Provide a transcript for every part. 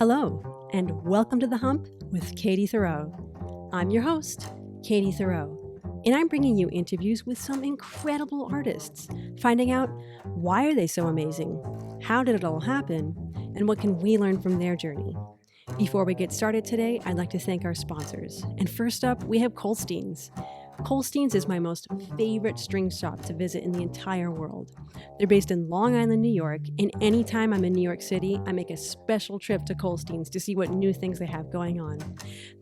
Hello, and welcome to The Hump with Katie Thiroux. I'm your host, Katie Thiroux, and I'm bringing you interviews with some incredible artists, finding out why are they so amazing, how did it all happen, and what can we learn from their journey. Before we get started today, I'd like to thank our sponsors. And first up, we have Kolsteins. Kolsteins is my most favorite string shop to visit in the entire world. They're based in Long Island, New York, and anytime I'm in New York City, I make a special trip to Kolsteins to see what new things they have going on.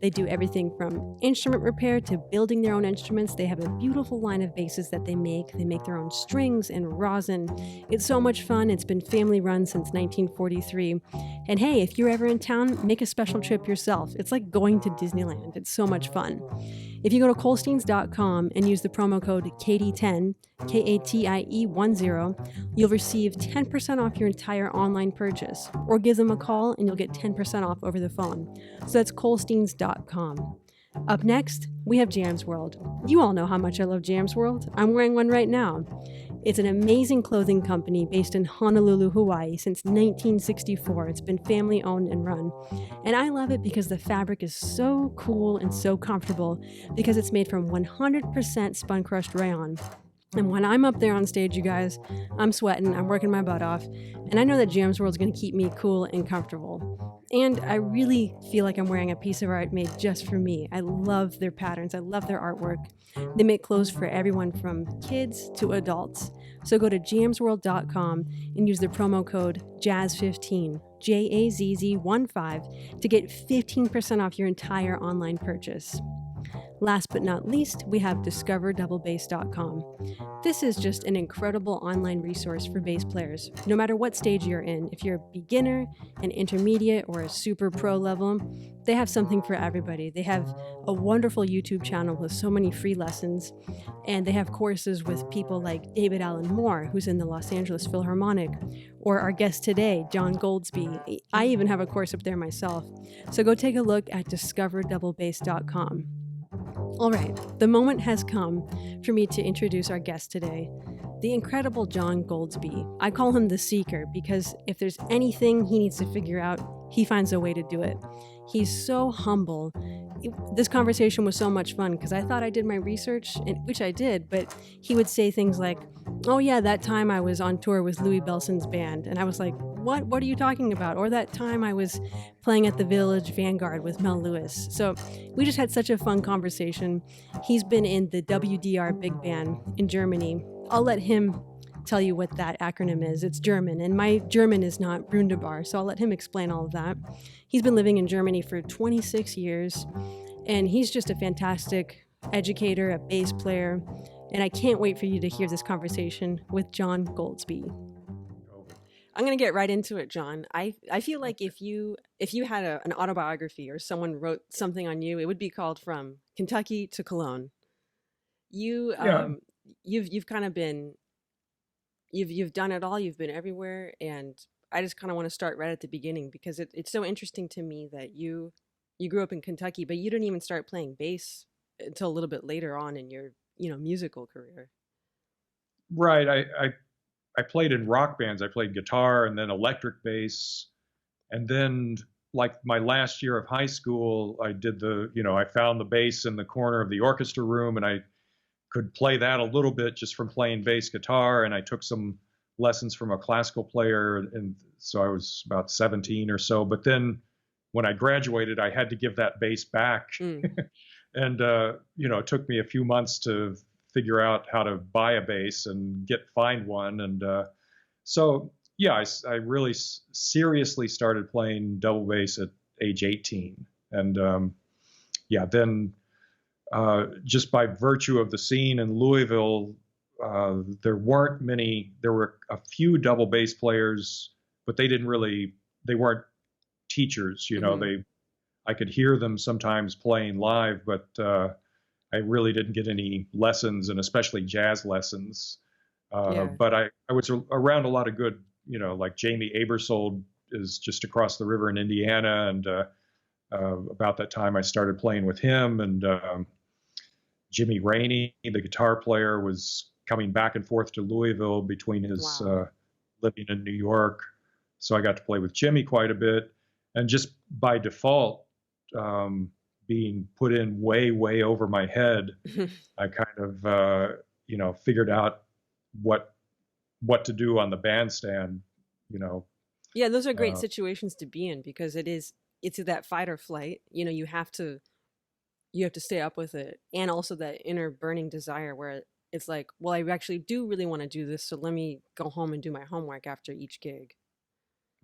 They do everything from instrument repair to building their own instruments. They have a beautiful line of basses that they make. They make their own strings and rosin. It's so much fun. It's been family run since 1943. And hey, if you're ever in town, make a special trip yourself. It's like going to Disneyland. It's so much fun. If you go to Kolsteins.com and use the promo code KATIE10, KATIE10, you'll receive 10% off your entire online purchase. Or give them a call and you'll get 10% off over the phone. So that's Kolsteins.com. Up next, we have Jam's World. You all know how much I love Jam's World. I'm wearing one right now. It's an amazing clothing company based in Honolulu, Hawaii since 1964. It's been family owned and run. And I love it because the fabric is so cool and so comfortable because it's made from 100% spun crushed rayon. And when I'm up there on stage, you guys, I'm sweating, I'm working my butt off, and I know that Jam's World is going to keep me cool and comfortable. And I really feel like I'm wearing a piece of art made just for me. I love their patterns. I love their artwork. They make clothes for everyone from kids to adults. So go to jamsworld.com and use the promo code JAZZ15, JAZZ15, to get 15% off your entire online purchase. Last but not least, we have discoverdoublebass.com. This is just an incredible online resource for bass players, no matter what stage you're in. If you're a beginner, an intermediate, or a super pro level, they have something for everybody. They have a wonderful YouTube channel with so many free lessons, and they have courses with people like David Alan Moore, who's in the Los Angeles Philharmonic, or our guest today, John Goldsby. I even have a course up there myself. So go take a look at discoverdoublebass.com. All right, the moment has come for me to introduce our guest today, the incredible John Goldsby. I call him the Seeker because if there's anything he needs to figure out, he finds a way to do it. He's so humble. This conversation was so much fun because I thought I did my research, which I did, but he would say things like, oh yeah, that time I was on tour with Louis Bellson's band. And I was like, what are you talking about? Or that time I was playing at the Village Vanguard with Mel Lewis. So we just had such a fun conversation. He's been in the WDR Big Band in Germany. I'll let him tell you what that acronym is. It's German, and my German is not Wunderbar, so I'll let him explain all of that. He's been living in Germany for 26 years, and he's just a fantastic educator, a bass player, and I can't wait for you to hear this conversation with John Goldsby. I'm going to get right into it, John. I feel like if you had an autobiography or someone wrote something on you, it would be called From Kentucky to Cologne. You've kind of been, you've done it all. You've been everywhere, and I just kind of want to start right at the beginning because it's so interesting to me that you grew up in Kentucky, but you didn't even start playing bass until a little bit later on in your musical career. Right. I played in rock bands. I played guitar and then electric bass. And then like my last year of high school, I did I found the bass in the corner of the orchestra room and I could play that a little bit just from playing bass guitar. And I took some lessons from a classical player. And so I was about 17 or so. But then when I graduated, I had to give that bass back. And, it took me a few months to figure out how to buy a bass and find one. And I really seriously started playing double bass at age 18. And then just by virtue of the scene in Louisville, there were a few double bass players, but they weren't teachers, I could hear them sometimes playing live, but I really didn't get any lessons, and especially jazz lessons. But I was around a lot of good, like Jamie Aebersold is just across the river in Indiana. And about that time I started playing with him, and Jimmy Rainey, the guitar player, was coming back and forth to Louisville between his living in New York. So I got to play with Jimmy quite a bit. and just by default, being put in way over my head, I kind of, figured out what to do on the bandstand, Yeah, those are great situations to be in, because it's that fight or flight. You have to stay up with it, and also that inner burning desire where it's like, well, I actually do really want to do this, so let me go home and do my homework after each gig.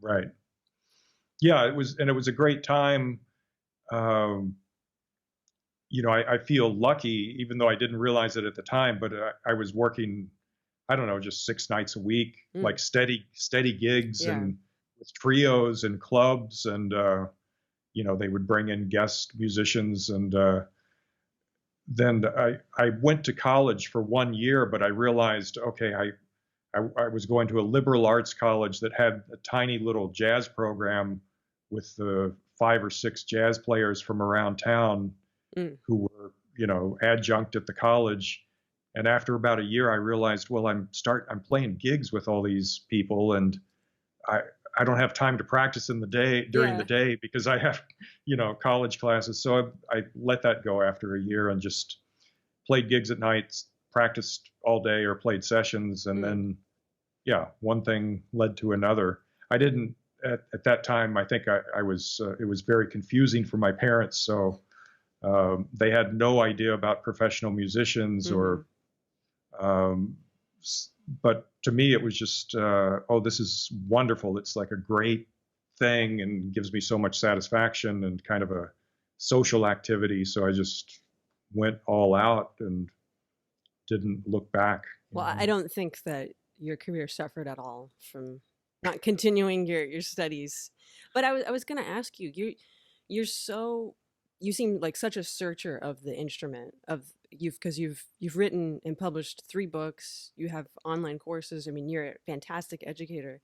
Right. Yeah, it was a great time. I feel lucky, even though I didn't realize it at the time, but I was working, I don't know, just 6 nights a week, like steady gigs, and with trios and clubs, and they would bring in guest musicians, and then I went to college for 1 year, but I realized, okay, I was going to a liberal arts college that had a tiny little jazz program with 5 or 6 jazz players from around town who were, adjunct at the college. And after about a year, I realized, well, I'm playing gigs with all these people, and I don't have time to practice during the day because I have, college classes. So I let that go after a year and just played gigs at night, practiced all day or played sessions. And then, one thing led to another. I didn't, at that time, I think I was, it was very confusing for my parents. So they had no idea about professional musicians or, but to me, it was just, this is wonderful. It's like a great thing and gives me so much satisfaction and kind of a social activity. So I just went all out and didn't look back. Well, I don't think that your career suffered at all from not continuing your studies. But I was going to ask you, you seem like such a searcher of the instrument, because you've written and published 3 books. You have online courses. I mean, you're a fantastic educator.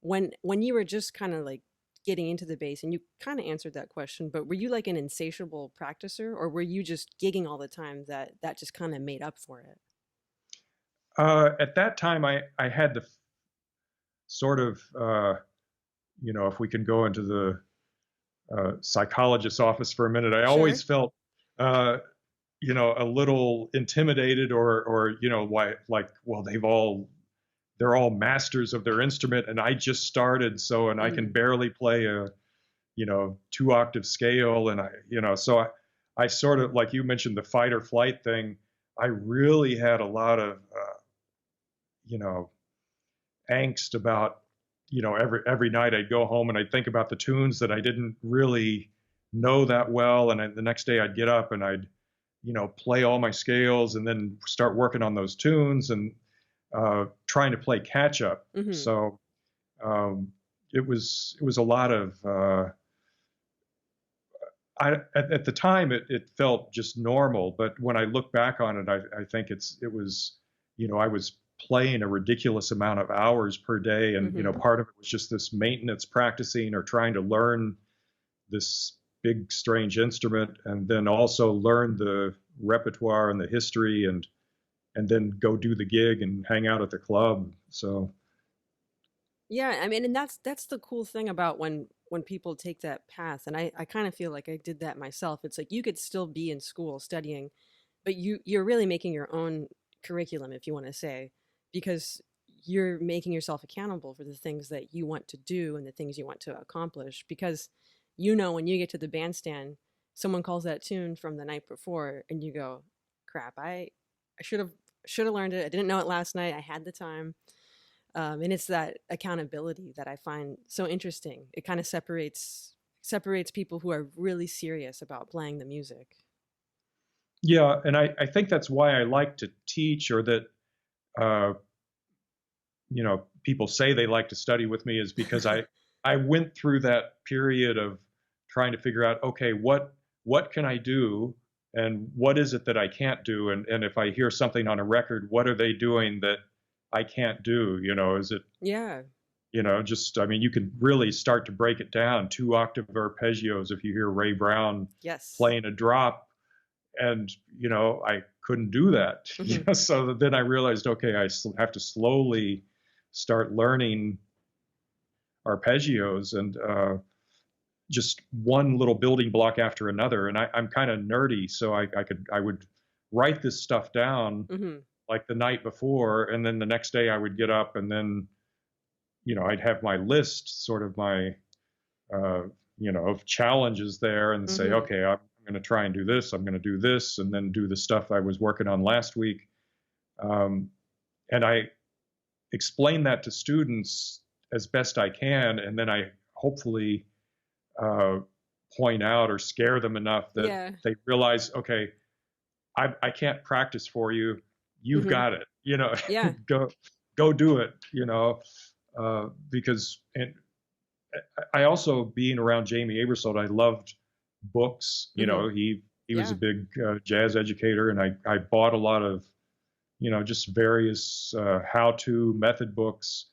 When you were just kind of like getting into the bass, and you kind of answered that question, but were you like an insatiable practicer, or were you just gigging all the time that just kind of made up for it? At that time, I had the sort of, if we can go into the psychologist's office for a minute, I always felt, a little intimidated or well, they're all masters of their instrument, and I just started, and I can barely play a, 2-octave scale, and so I sort of, like you mentioned, the fight or flight thing. I really had a lot of, angst about, every night I'd go home and I'd think about the tunes that I didn't really know that well, and the next day I'd get up and I'd, play all my scales and then start working on those tunes and trying to play catch up. So it was a lot of, at the time it felt just normal, but when I look back on it, I think it was, I was playing a ridiculous amount of hours per day, and part of it was just this maintenance practicing or trying to learn this big strange instrument, and then also learn the repertoire and the history, and then go do the gig and hang out at the club. So yeah, I mean, and that's the cool thing about when people take that path, and I kind of feel like I did that myself. It's like you could still be in school studying, but you're really making your own curriculum, if you want to say, because you're making yourself accountable for the things that you want to do and the things you want to accomplish. Because when you get to the bandstand, someone calls that tune from the night before, and you go, crap, I should have learned it. I didn't know it last night. I had the time. And it's that accountability that I find so interesting. It kind of separates people who are really serious about playing the music. Yeah, and I think that's why I like to teach, or that people say they like to study with me, is because I went through that period of trying to figure out, okay, what can I do, and what is it that I can't do, and if I hear something on a record, what are they doing that I can't do? Is it you can really start to break it down. 2-octave arpeggios, if you hear Ray Brown playing a drop, and I couldn't do that. So then I realized, okay, I have to slowly start learning arpeggios, and just one little building block after another. And I'm kind of nerdy, so I would write this stuff down Mm-hmm. like the night before, and then the next day I would get up, and then I'd have my list, sort of my of challenges there, and say, Mm-hmm. okay, I'm going to try and do this. I'm going to do this, and then do the stuff I was working on last week. And I explain that to students as best I can, and then I hopefully point out or scare them enough that they realize, okay, I can't practice for you. You've Mm-hmm. got it. Yeah. go do it. Because I also, being around Jamie Aebersold, I loved books. Mm-hmm. He was a big jazz educator, and I bought a lot of just various how-to method books.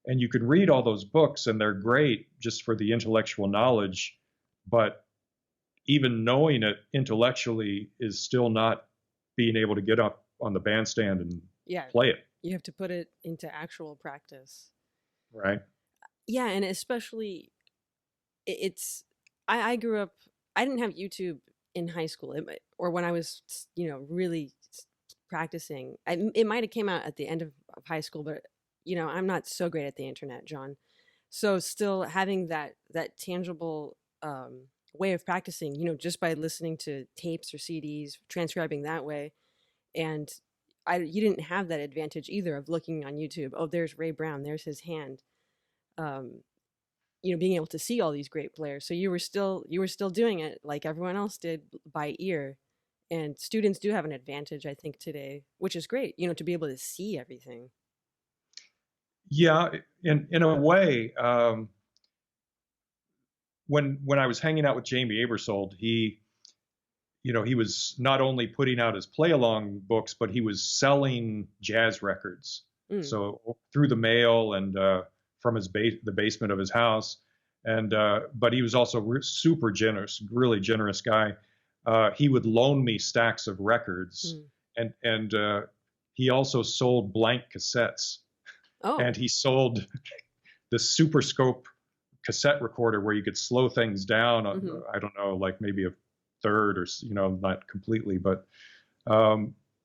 And you can read all those books, and they're great just for the intellectual knowledge, but even knowing it intellectually is still not being able to get up on the bandstand and play it. You have to put it into actual practice. Right. Yeah, and especially I grew up, I didn't have YouTube in high school or when I was, really practicing. It might have came out at the end of high school, but I'm not so great at the internet, John. So still having that tangible way of practicing, just by listening to tapes or CDs, transcribing that way. And you didn't have that advantage either of looking on YouTube. Oh, there's Ray Brown, there's his hand. Being able to see all these great players. So you were still doing it like everyone else did, by ear. And students do have an advantage, I think, today, which is great, to be able to see everything. Yeah, in a way, when I was hanging out with Jamie Aebersold, he was not only putting out his play-along books, but he was selling jazz records. So through the mail and from the basement of his house, and but he was also super generous, really generous guy. He would loan me stacks of records, and he also sold blank cassettes. Oh. And he sold the Super Scope cassette recorder where you could slow things down. I don't know, like maybe a third or not completely, but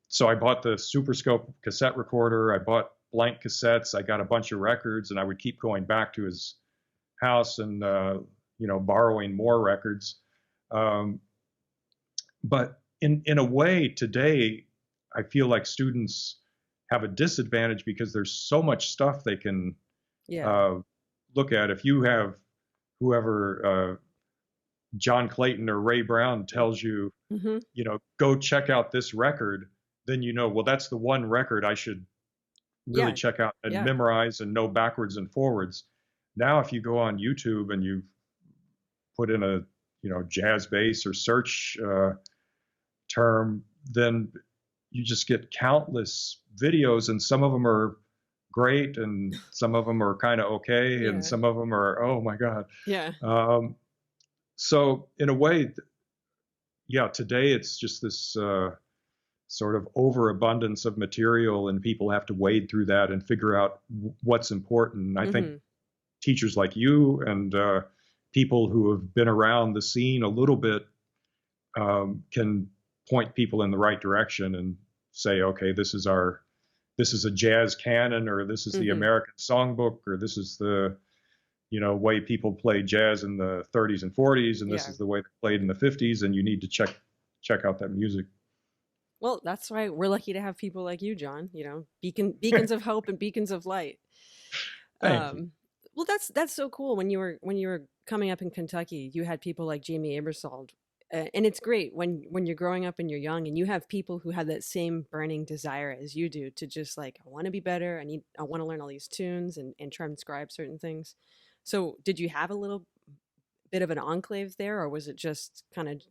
so I bought the Super Scope cassette recorder. I bought blank cassettes. I got a bunch of records, and I would keep going back to his house and borrowing more records. But in a way, today I feel like students have a disadvantage because there's so much stuff they can look at. If you have whoever John Clayton or Ray Brown tells you, go check out this record, then well, that's the one record I should really check out and memorize and know backwards and forwards. Now, if you go on YouTube and you put in a jazz bass or search term, then you just get countless videos, and some of them are great, and some of them are kind of okay, and some of them are, oh my God. Yeah. So in a way, today it's just this sort of overabundance of material, and people have to wade through that and figure out what's important. I think teachers like you and people who have been around the scene a little bit can point people in the right direction and say, okay, this is a jazz canon, or this is the American songbook, or this is the way people played jazz in the 30s and 40s, and this is the way they played in the 50s, and you need to check out that music. Well, that's why we're lucky to have people like you, John. Beacons of hope and beacons of light. Thank you. Well, that's so cool. When you were coming up in Kentucky, you had people like Jamie Aebersold. And it's great when you're growing up and you're young and you have people who have that same burning desire as you do to just like, I want to be better. I want to learn all these tunes and transcribe certain things. So did you have a little bit of an enclave there, or was it just kind of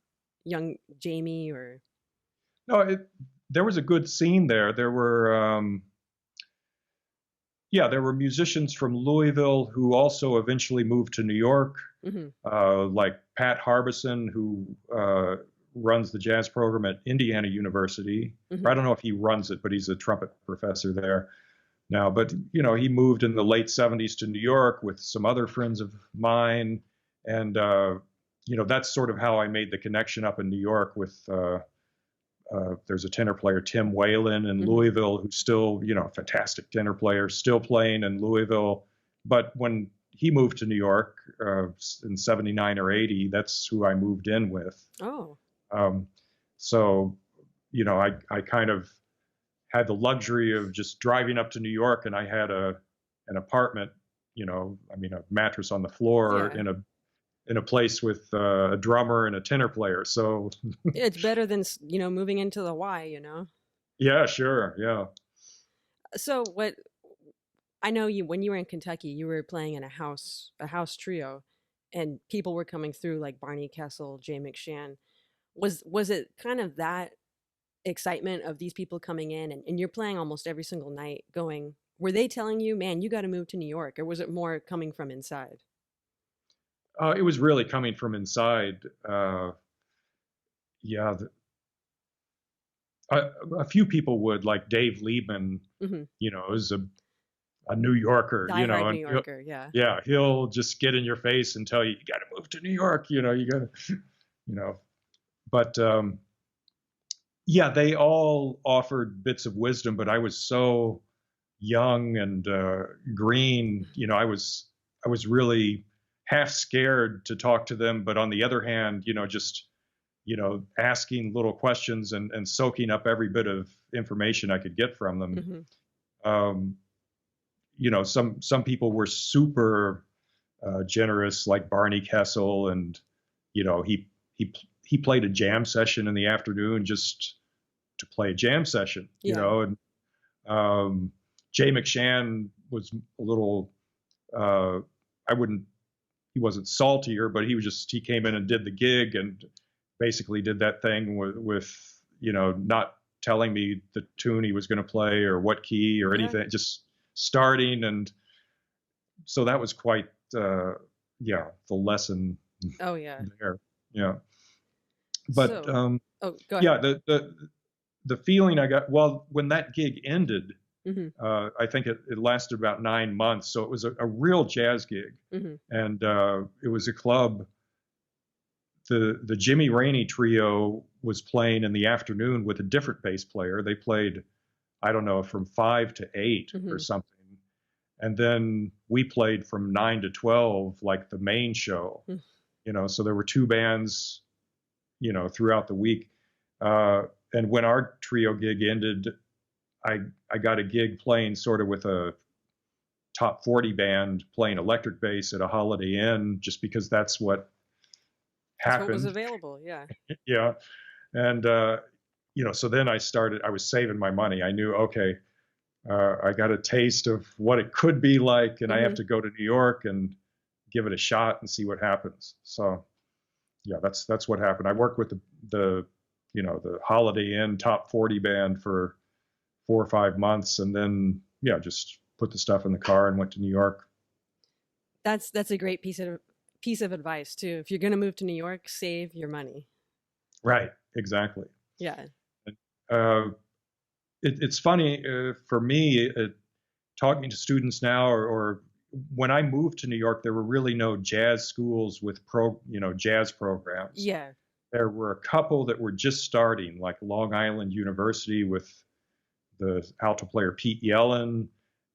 young Jamie? Or no, there was a good scene there. There were there were musicians from Louisville who also eventually moved to New York, like Pat Harbison, who runs the jazz program at Indiana University. I don't know if he runs it, but he's a trumpet professor there now. But he moved in the late 70s to New York with some other friends of mine, And, that's sort of how I made the connection up in New York with, there's a tenor player, Tim Whalen in Louisville, who's still, fantastic tenor player, still playing in Louisville. But when he moved to New York in 79 or 80, that's who I moved in with. Oh. So, I kind of had the luxury of just driving up to New York, and I had an apartment, a mattress on the floor in a place with a drummer and a tenor player. So it's better than, moving into the Y, Yeah, sure. Yeah. So I know when you were in Kentucky, you were playing in a house trio, and people were coming through like Barney Kessel, Jay McShann. Was it kind of that excitement of these people coming in and you're playing almost every single night going, were they telling you, man, you got to move to New York? Or was it more coming from inside? It was really coming from inside. Yeah. A few people would, like Dave Liebman, is a New Yorker, Diehard New Yorker, yeah. Yeah. He'll just get in your face and tell you, you got to move to New York, you got to, but, yeah, they all offered bits of wisdom, but I was so young and green. I was really half scared to talk to them, but on the other hand, just asking little questions and soaking up every bit of information I could get from them. Some people were super generous, like Barney Kessel, and he played a jam session in the afternoon just to play a jam session, and Jay McShann was a little, he wasn't saltier, but he came in and did the gig and basically did that thing with not telling me the tune he was going to play or what key or anything, just starting. And so that was quite, the lesson. Oh yeah. There. Yeah. But, go ahead. Yeah, the feeling I got, when that gig ended, I think it lasted about 9 months. So it was a real jazz gig. And it was a club. The Jimmy Rainey trio was playing in the afternoon with a different bass player. They played, I don't know, from 5 to 8 or something. And then we played from 9 to 12, like the main show. So there were 2 bands, throughout the week. And when our trio gig ended, I got a gig playing sort of with a top 40 band playing electric bass at a Holiday Inn, just because that's what happened. What was available, yeah. Yeah. And, so then I was saving my money. I knew, okay, I got a taste of what it could be like, and I have to go to New York and give it a shot and see what happens. So, yeah, that's what happened. I worked with the Holiday Inn top 40 band for 4 or 5 months, and then just put the stuff in the car and went to New York. That's a great piece of advice too. If you're going to move to New York, save your money. Right. Exactly. Yeah. It's funny for me talking to students now, or when I moved to New York, there were really no jazz schools with jazz programs. Yeah. There were a couple that were just starting, like Long Island University with the alto player Pete Yellen,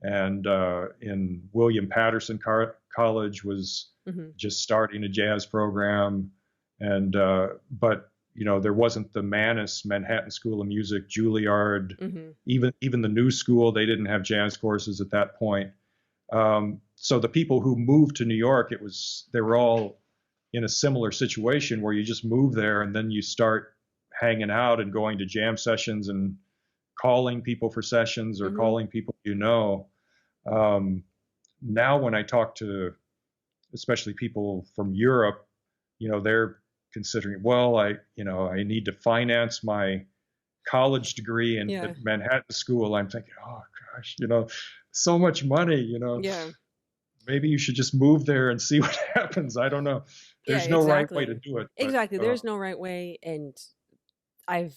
and in William Patterson College was just starting a jazz program. And but there wasn't the Manus Manhattan School of Music, Juilliard, even the new school, they didn't have jazz courses at that point. So the people who moved to New York, they were all in a similar situation where you just move there and then you start hanging out and going to jam sessions and calling people for sessions or calling people now when I talk to especially people from Europe, they're considering, well, I need to finance my college degree at Manhattan School. I'm thinking, oh gosh, so much money, Yeah. Maybe you should just move there and see what happens. I don't know. There's no right way to do it. Exactly. There's no right way. And I've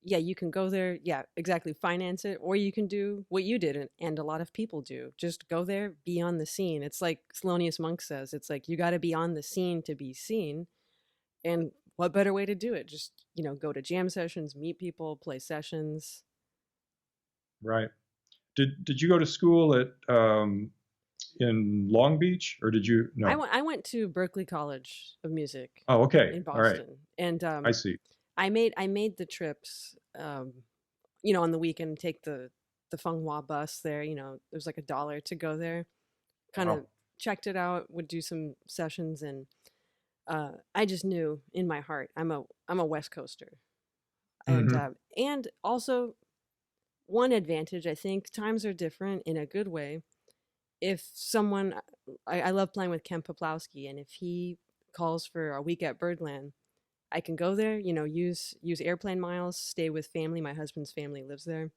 yeah, you can go there. Yeah, exactly. Finance it, or you can do what you did, and a lot of people do. Just go there, be on the scene. It's like Thelonious Monk says. It's like you got to be on the scene to be seen. And what better way to do it? Just, go to jam sessions, meet people, play sessions. Right. Did you go to school at in Long Beach, or did you? No. I went to Berklee College of Music Oh, okay. in All right. Boston, and I see. I made the trips, on the weekend, take the Fenghua bus there. It was like $1 to go there. Kind of Wow. checked it out, would do some sessions, and I just knew in my heart I'm a West Coaster, Hmm. and also one advantage, I think times are different in a good way. If someone, I love playing with Ken Peplowski, and if he calls for a week at Birdland, I can go there, use airplane miles, stay with family. My husband's family lives there.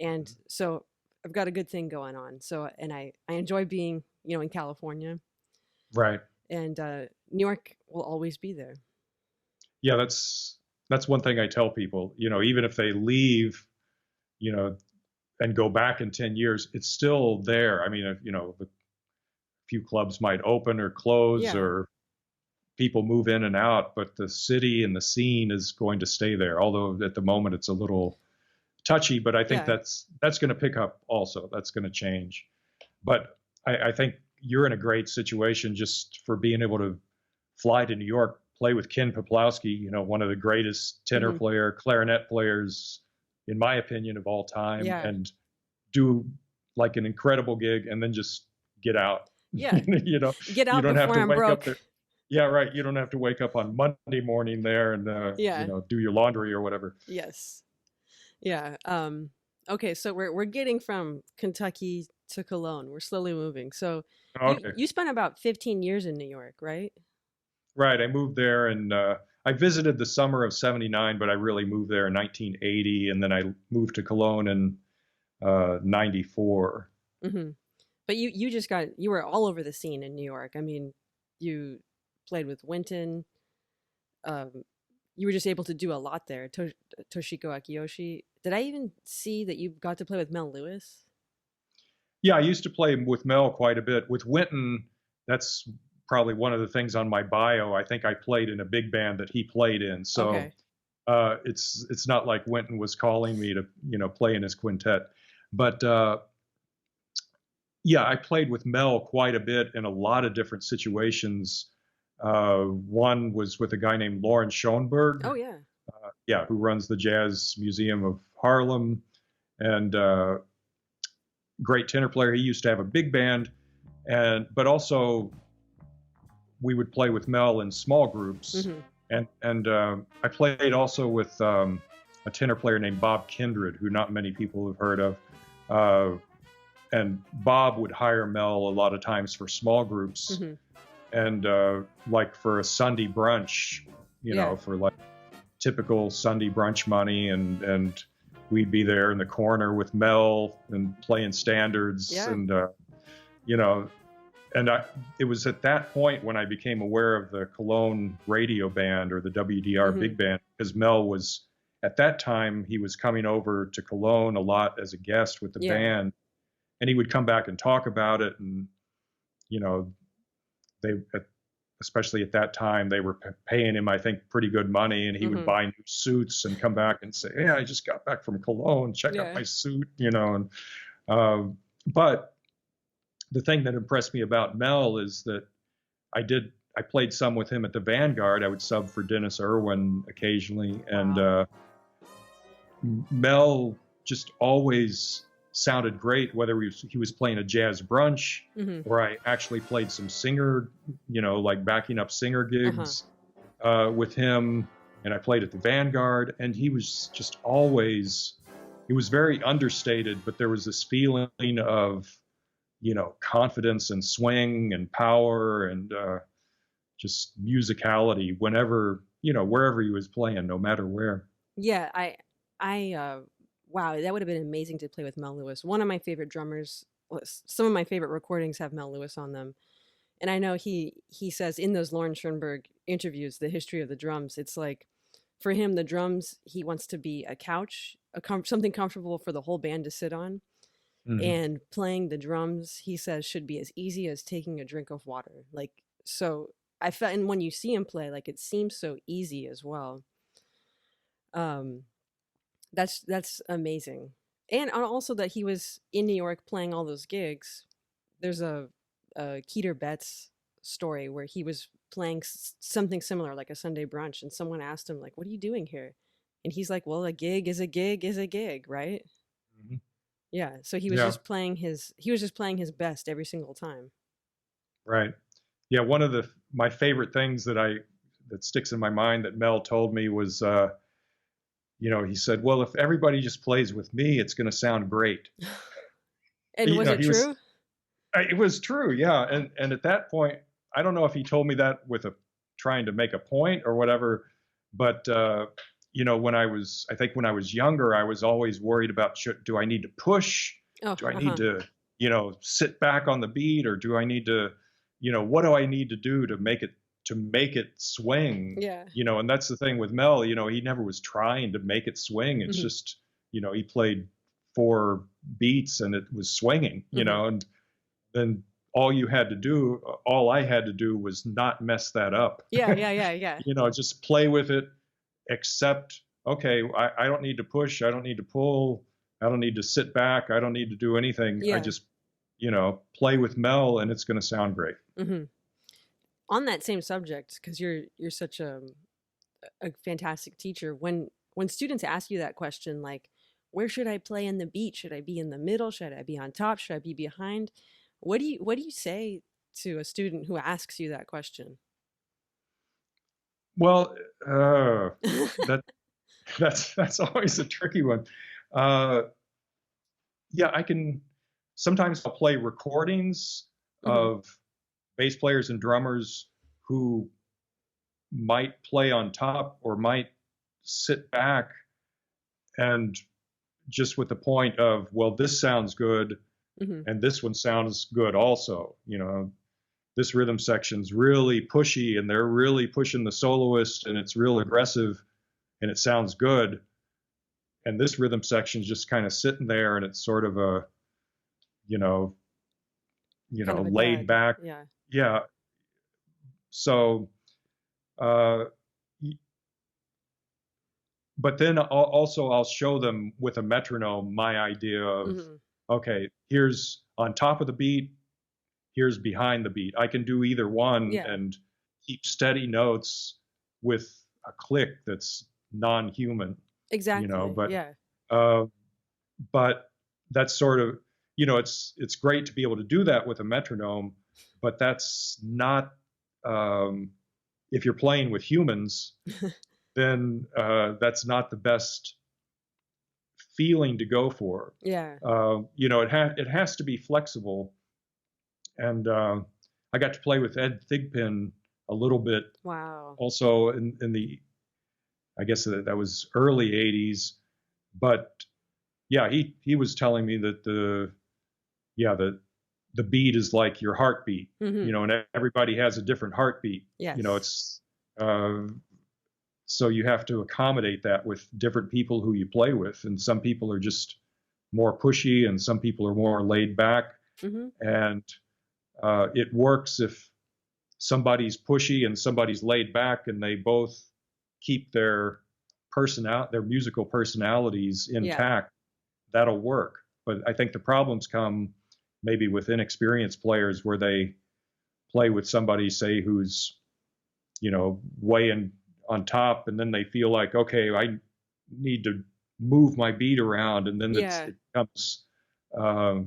And so I've got a good thing going on. So, and I enjoy being, in California, Right. and New York will always be there. Yeah, that's one thing I tell people. Even if they leave, you know, and go back in 10 years, it's still there. I mean, the few clubs might open or close, Yeah. or people move in and out, but the city and the scene is going to stay there. Although at the moment it's a little touchy, but I think Yeah. that's going to pick up also. That's going to change. But I think you're in a great situation just for being able to fly to New York, play with Ken Peplowski, one of the greatest tenor Hmm. player, clarinet players, in my opinion, of all time, Yeah. and do like an incredible gig and then just get out. Yeah. you know, Get you out don't have before to I'm wake up broke. there. Yeah, right. You don't have to wake up on Monday morning there and Yeah. do your laundry or whatever. Yes. Yeah. Okay, so we're getting from Kentucky to Cologne. We're slowly moving. So Okay. you spent about 15 years in New York, right? Right. I moved there and I visited the summer of '79, but I really moved there in 1980, and then I moved to Cologne in '94. Hmm. But you were all over the scene in New York. I mean, you played with Wynton. Um, you were just able to do a lot there. Toshiko Akiyoshi. Did I even see that you got to play with Mel Lewis? Yeah, I used to play with Mel quite a bit. With Wynton, that's probably one of the things on my bio. I think I played in a big band that he played in. So Okay. it's not like Wynton was calling me to play in his quintet. But yeah, I played with Mel quite a bit in a lot of different situations. One was with a guy named Lawrence Schoenberg, Oh yeah. yeah, who runs the Jazz Museum of Harlem, and great tenor player. He used to have a big band, but also we would play with Mel in small groups, Hmm. and I played also with a tenor player named Bob Kindred, who not many people have heard of. And Bob would hire Mel a lot of times for small groups, Hmm. and like for a Sunday brunch, Yeah. for like typical Sunday brunch money, and we'd be there in the corner with Mel and playing standards, Yeah. and you know, and it was at that point when I became aware of the Cologne radio band, or the WDR Hmm. Big Band, because Mel was at that time he was coming over to Cologne a lot as a guest with the Yeah. band, and he would come back and talk about it, and you know they especially at that time they were paying him, I think, pretty good money, and he would Hmm. buy new suits and come back and say, "Yeah, I just got back from Cologne, check out Yeah. my suit," and but the thing that impressed me about Mel is that I played some with him at the Vanguard. I would sub for Dennis Irwin occasionally, and Wow. Mel just always sounded great, whether he was playing a jazz brunch, Hmm. or I actually played some singer, like backing up singer gigs with him. And I played at the Vanguard, and he was just always, he was very understated, but there was this feeling of, confidence and swing and power and just musicality whenever, wherever he was playing, no matter where. Yeah. Wow, that would have been amazing to play with Mel Lewis. One of my favorite drummers. Some of my favorite recordings have Mel Lewis on them, and I know he says in those Lauren Schoenberg interviews, the history of the drums. It's like for him, the drums, he wants to be a couch, something comfortable for the whole band to sit on. And playing the drums, he says, should be as easy as taking a drink of water. Like, so I felt, and when you see him play, like, it seems so easy as well. That's amazing. And also that he was in New York playing all those gigs. There's a Keter Betts story where he was playing something similar, like a Sunday brunch, and someone asked him, like, what are you doing here? And he's like, well, a gig is a gig is a gig, right? Yeah, so he was just playing his best every single time. Right. Yeah, one of my favorite things that sticks in my mind that Mel told me was, he said, well, if everybody just plays with me, it's going to sound great. And was it true? It was true, yeah. And at that point, I don't know if he told me that with trying to make a point or whatever, but when I was younger, I was always worried about, do I need to push? Do I need to, sit back on the beat, or do I need to, what do I need to do to make it swing? Yeah. And that's the thing with Mel, he never was trying to make it swing. It's just, he played 4 beats and it was swinging, and then all I had to do was not mess that up. Yeah. Just play with it, accept, okay, I don't need to push, I don't need to pull, I don't need to sit back, I don't need to do anything. I just, play with Mel and it's going to sound great. On that same subject, because you're such a fantastic teacher, when students ask you that question, like, where should I play in the beat? Should I be in the middle? Should I be on top? Should I be behind? What do you say to a student who asks you that question? Well, that's always a tricky one. Sometimes I'll play recordings of bass players and drummers who might play on top or might sit back, and just with the point of, well, this sounds good, and this one sounds good also. This rhythm section's really pushy, and they're really pushing the soloist, and it's real aggressive, and it sounds good. And this rhythm section's just kind of sitting there, and it's sort of a, kind of laid back. Yeah. So, but then I'll show them with a metronome my idea of, okay, here's on top of the beat, here's behind the beat. I can do either one and keep steady notes with a click that's non-human. Exactly. But that's sort of, it's great to be able to do that with a metronome, but that's not, if you're playing with humans, then that's not the best feeling to go for. Yeah. It has to be flexible. And I got to play with Ed Thigpen a little bit. Wow. Also in the, I guess that was early 80s. But yeah, he was telling me that the beat is like your heartbeat, and everybody has a different heartbeat. Yes. It's so you have to accommodate that with different people who you play with. And some people are just more pushy and some people are more laid back. And it works if somebody's pushy and somebody's laid back and they both keep their musical personalities intact. That'll work. But I think the problems come maybe with inexperienced players where they play with somebody, say, who's, way on top, and then they feel like, okay, I need to move my beat around, and then it becomes, not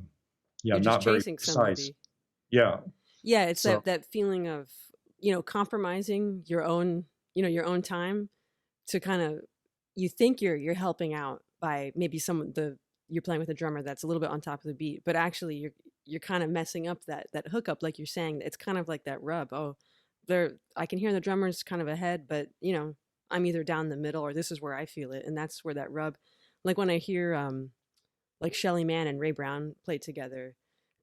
very precise. Somebody. Yeah. Yeah, it's that feeling of, compromising your own time to kind of, you think you're helping out by maybe you're playing with a drummer that's a little bit on top of the beat, but actually you're kind of messing up that hookup, like you're saying. It's kind of like that rub. Oh, I can hear the drummer's kind of ahead, but I'm either down the middle or this is where I feel it, and that's where that rub. Like when I hear like Shelly Manne and Ray Brown play together,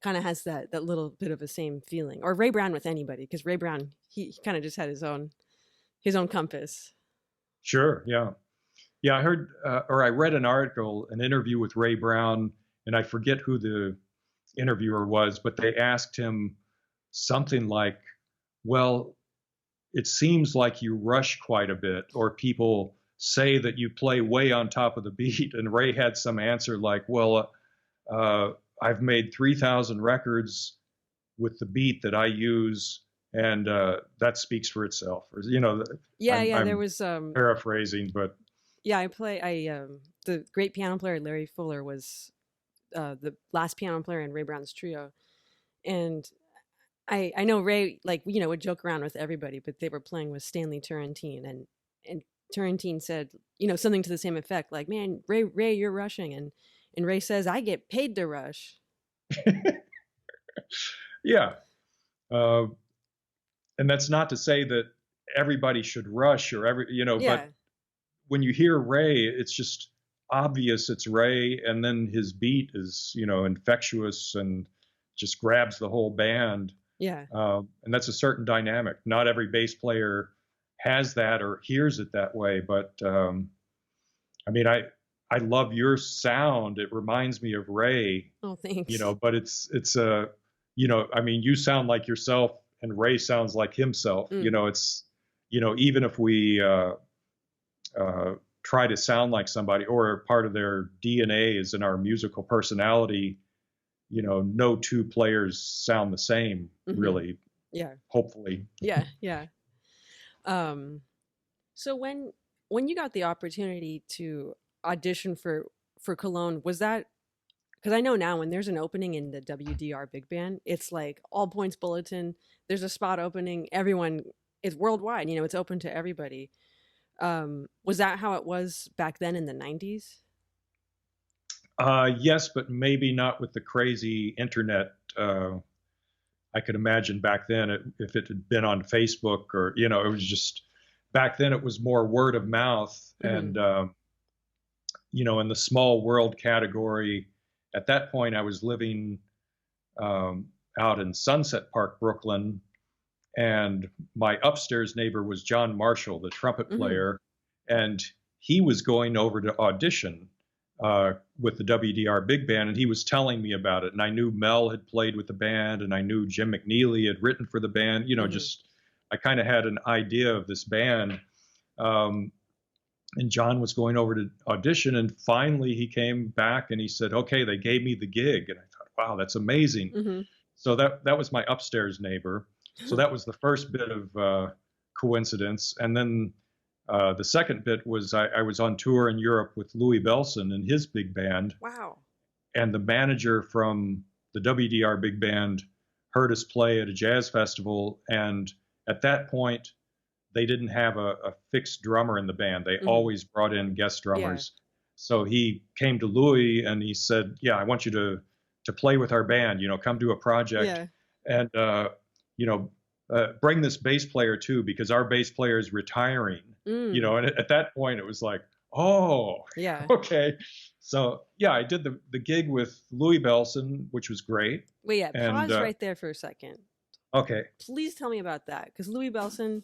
kind of has that little bit of the same feeling. Or Ray Brown with anybody, because Ray Brown he kind of just had his own compass. Sure. Yeah. Yeah. I heard, or I read an article, an interview with Ray Brown, and I forget who the interviewer was, but they asked him something like, well, it seems like you rush quite a bit, or people say that you play way on top of the beat. And Ray had some answer like, well, I've made 3,000 records with the beat that I use, and that speaks for itself. Or, There I'm was paraphrasing, but the great piano player Larry Fuller was the last piano player in Ray Brown's trio, and I know Ray, like, would joke around with everybody, but they were playing with Stanley Turrentine, and Turrentine said, something to the same effect, like, man, Ray, you're rushing, and Ray says, I get paid to rush. Yeah. And that's not to say that everybody should rush or but when you hear Ray, it's just obvious it's Ray, and then his beat is, infectious and just grabs the whole band. Yeah. And that's a certain dynamic. Not every bass player has that or hears it that way, but I love your sound. It reminds me of Ray. Oh, thanks. But it's you sound like yourself, and Ray sounds like himself. It's even if we try to sound like somebody, or part of their DNA is in our musical personality, no two players sound the same, really. Yeah. Hopefully. Yeah. So when you got the opportunity to audition for Cologne, was that, because I know now when there's an opening in the WDR Big Band, it's like all points bulletin, there's a spot opening, everyone, it's worldwide, it's open to everybody. Was that how it was back then in the 90s? Yes, but maybe not with the crazy internet. I could imagine back then if it had been on Facebook, or, it was just, back then it was more word of mouth. And, in the small world category, at that point I was living out in Sunset Park, Brooklyn, and my upstairs neighbor was John Marshall, the trumpet player, and he was going over to audition with the WDR Big Band, and he was telling me about it. And I knew Mel had played with the band, and I knew Jim McNeely had written for the band. Just I kind of had an idea of this band. And John was going over to audition, and finally he came back and he said, "Okay, they gave me the gig." And I thought, "Wow, that's amazing." So that was my upstairs neighbor. So that was the first bit of coincidence. And then the second bit was I was on tour in Europe with Louis Bellson and his big band. Wow. And the manager from the WDR Big Band heard us play at a jazz festival. And at that point, they didn't have a fixed drummer in the band. They always brought in guest drummers. Yeah. So he came to Louis and he said, "Yeah, I want you to play with our band, come do a project." Yeah. And, bring this bass player too, because our bass player is retiring, and at that point it was like, oh, yeah, okay. So yeah, I did the gig with Louis Bellson, which was great. Wait, pause right there for a second. Okay. Please tell me about that, because Louis Bellson,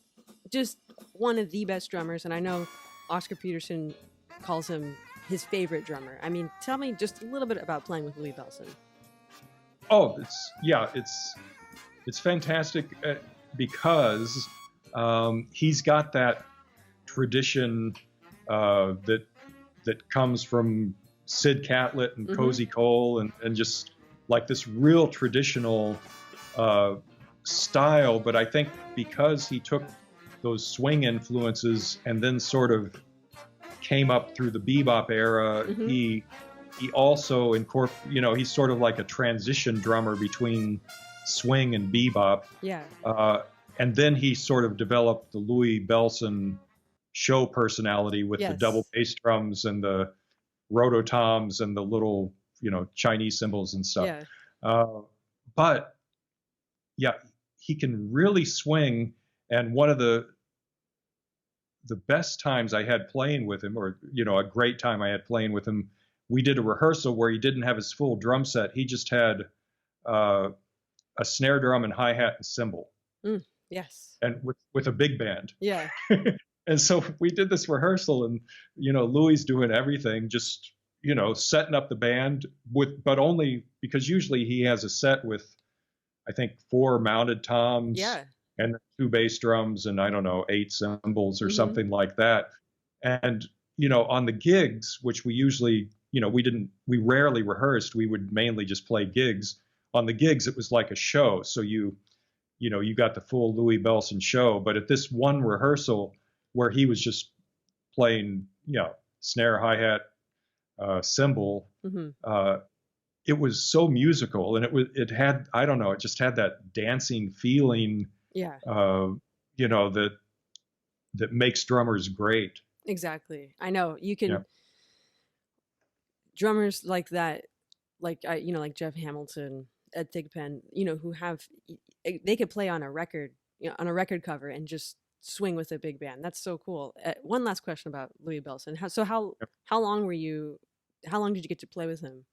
just one of the best drummers, and I know Oscar Peterson calls him his favorite drummer. I mean, tell me just a little bit about playing with Louis Bellson. Oh, it's fantastic because he's got that tradition that comes from Sid Catlett and Cozy Cole and just like this real traditional style. But I think because he took those swing influences and then sort of came up through the bebop era, he also incorporated, he's sort of like a transition drummer between swing and bebop. Yeah. And then he sort of developed the Louis Bellson show personality with the double bass drums and the rototoms and the little, Chinese cymbals and stuff. Yeah. But yeah, he can really swing. And one of the best times I had playing with him, or, a great time I had playing with him, we did a rehearsal where he didn't have his full drum set. He just had a snare drum and hi-hat and cymbal. Yes. And with a big band. Yeah. And so we did this rehearsal, and Louis doing everything, just setting up the band but only because usually he has a set with, I think, 4 mounted toms, Yeah. and 2 bass drums, and I don't know, 8 cymbals or Mm-hmm. something like that. And on the gigs, which we usually, we rarely rehearsed, we would mainly just play gigs. On the gigs, it was like a show, so you got the full Louis Bellson show. But at this one rehearsal where he was just playing, snare, hi-hat, cymbal, Mm-hmm. It was so musical, and it had, I don't know, it just had that dancing feeling, Yeah. that makes drummers great. Exactly. I know you can Yeah. drummers like that, like like Jeff Hamilton, Ed Thigpen, who have they could play on a record, on a record cover and just swing with a big band. That's so cool. One last question about Louis Bellson. How long were you? How long did you get to play with him?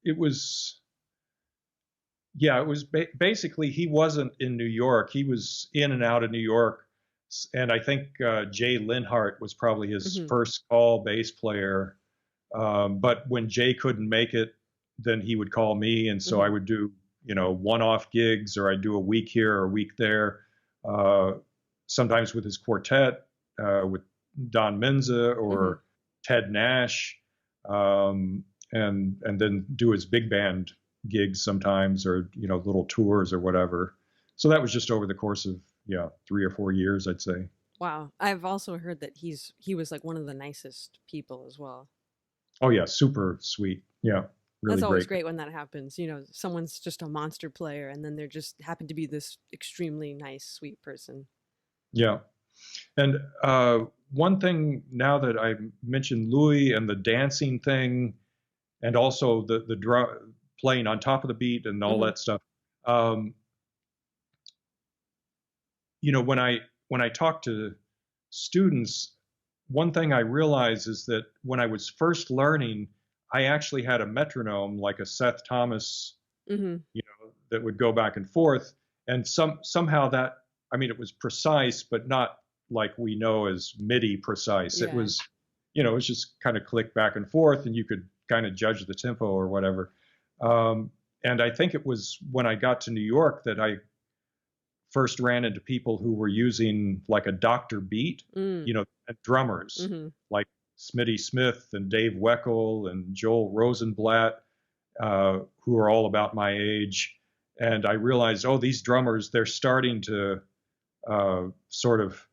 It was, yeah, it was basically, he wasn't in New York. He was in and out of New York. And I think Jay Linhart was probably his Mm-hmm. first call bass player. But when Jay couldn't make it, then he would call me. And so I would do, one-off gigs, or I'd do a week here or a week there. Sometimes with his quartet, with Don Menza or Ted Nash. And then do his big band gigs sometimes, or little tours or whatever. So that was just over the course of 3 or 4 years, I'd say. Wow. I've also heard that he was like one of the nicest people as well. Oh yeah, super sweet. Yeah, really That's always great. great when that happens. Someone's just a monster player and then they're just happen to be this extremely nice, sweet person. Yeah. And one thing, now that I mentioned Louis and the dancing thing, and also the drum playing on top of the beat and all that stuff. When I talk to students, one thing I realize is that when I was first learning, I actually had a metronome, like a Seth Thomas, that would go back and forth. And somehow that, I mean, it was precise, but not like we know as MIDI precise. Yeah. It was, it was just kind of click back and forth, and you could kind of judge the tempo or whatever. And I think it was when I got to New York that I first ran into people who were using like a Dr. Beat, drummers like Smitty Smith and Dave Weckl and Joel Rosenblatt, who are all about my age. And I realized, these drummers, they're starting to sort of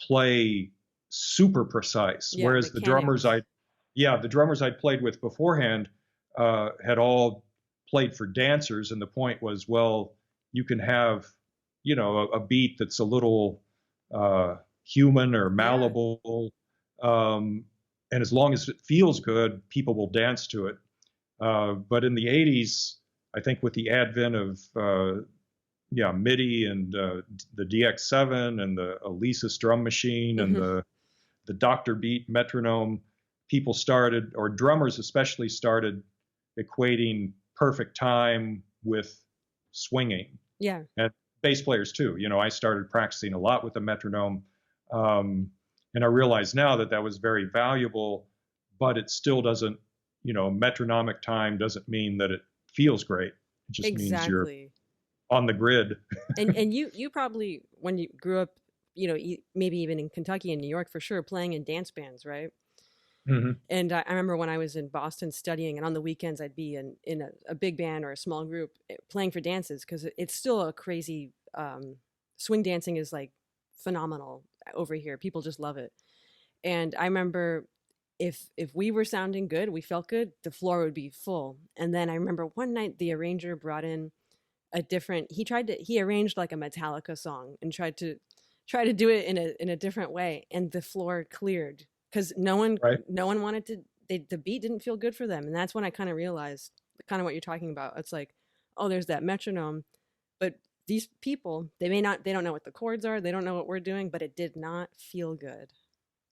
play super precise, whereas the drummers I'd played with beforehand had all played for dancers, and the point was, well, you can have a beat that's a little human or malleable, and as long as it feels good, people will dance to it. But in the 80s, I think with the advent of MIDI and the DX7 and the Alesis drum machine and the Dr. Beat metronome, people started, or drummers especially, started equating perfect time with swinging. Yeah. And bass players too. I started practicing a lot with the metronome, and I realize now that was very valuable, but it still doesn't, metronomic time doesn't mean that it feels great. It just means you're on the grid. and you probably, when you grew up, maybe even in Kentucky and New York for sure, playing in dance bands, right? And I remember when I was in Boston studying, and on the weekends I'd be in a big band or a small group playing for dances, because it's still a crazy, swing dancing is like phenomenal over here. People just love it. And I remember if we were sounding good, we felt good, the floor would be full. And then I remember one night the arranger brought in he arranged like a Metallica song and tried to do it in a different way, and the floor cleared because no one wanted to. The beat didn't feel good for them, and that's when I kind of realized kind of what you're talking about. It's like, there's that metronome, but these people, they don't know what the chords are, they don't know what we're doing, but it did not feel good.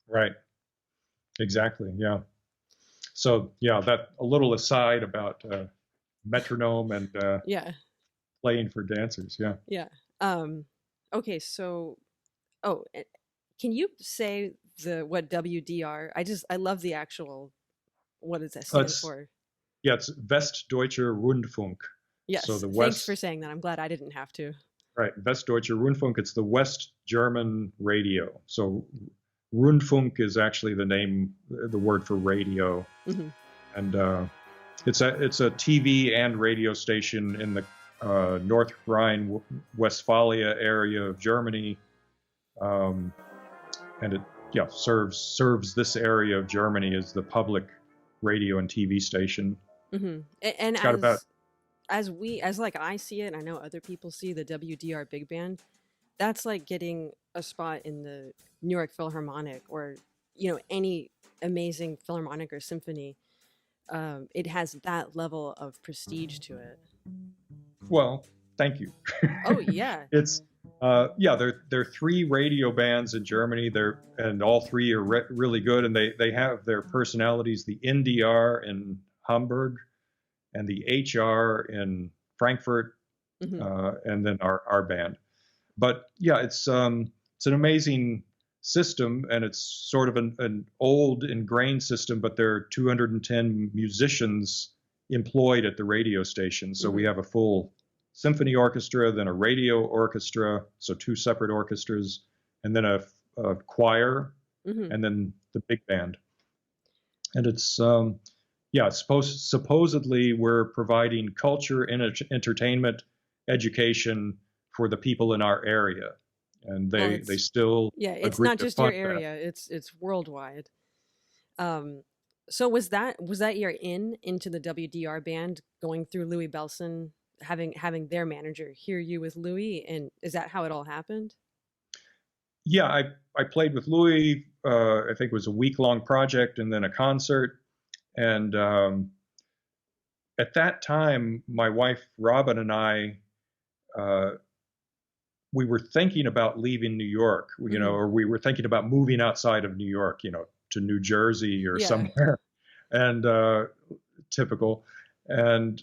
Right. Exactly. Yeah. So that a little aside about metronome and playing for dancers. Yeah. Yeah. Okay, so Oh, can you say what WDR? I love the actual, what does that stand It's for? Yeah, it's Westdeutscher Rundfunk. So Yes, the thanks for West, saying that. I'm glad I didn't have to. right, Westdeutscher Rundfunk. It's the West German radio. So Rundfunk is actually the word for radio, Hmm. and it's a TV and radio station in the North Rhine-Westphalia area of Germany, and it serves this area of Germany as the public radio and TV station. Hmm. And It's got about as like I see it, and I know other people see the WDR Big Band, that's like getting a spot in the New York Philharmonic or, any amazing philharmonic or symphony. It has that level of prestige to it. Well, thank you. Oh yeah. It's there are three radio bands in Germany. And all three are really good, and they have their personalities. The NDR in Hamburg, and the HR in Frankfurt, Hmm. and then our band. But yeah, it's an amazing system, and it's sort of an old ingrained system. But there are 210 musicians employed at the radio station, so we have a full symphony orchestra, then a radio orchestra, so two separate orchestras, and then a choir, and then the big band. And it's supposedly we're providing culture and entertainment education for the people in our area, and they still it's agree not to just your fund area; it's worldwide. So was that your into the WDR band, going through Louis Bellson, having their manager hear you with Louis, and is that how it all happened? Yeah, I played with Louis. I think it was a week-long project and then a concert. And at that time, my wife Robin and I, we were thinking about leaving New York, or we were thinking about moving outside of New York, to New Jersey or somewhere, and typical. And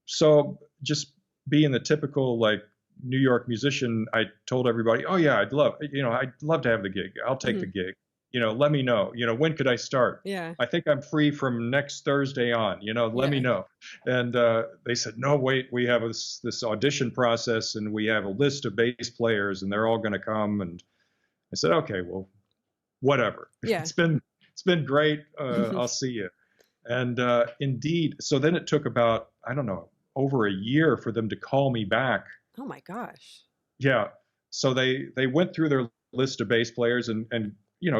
so, just being the typical like New York musician, I told everybody, "Oh yeah, I'd love to have the gig. I'll take the gig. Let me know. When could I start? Yeah. I think I'm free from next Thursday on. Let me know." And they said, "No, wait, we have this audition process, and we have a list of bass players, and they're all going to come." And I said, "Okay, well, whatever. Yeah. It's been great. I'll see you." And indeed, so then it took about, I don't know, over a year for them to call me back. Oh my gosh. Yeah. So they went through their list of bass players and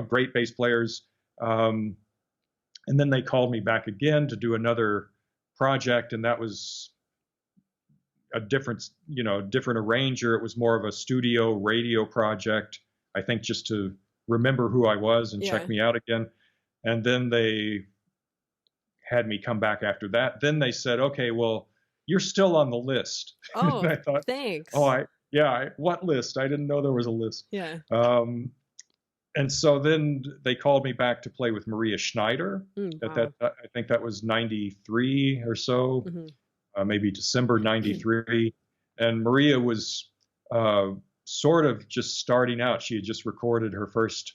great bass players. And then they called me back again to do another project, and that was a different arranger. It was more of a studio radio project, I think, just to remember who I was and check me out again. And then they had me come back after that. Then they said, "Okay, well, you're still on the list." Oh, and I thought, thanks. "Oh, what list? I didn't know there was a list." Yeah. And so then they called me back to play with Maria Schneider. Wow. I think that was 93 or so, maybe December 93. And Maria was sort of just starting out. She had just recorded her first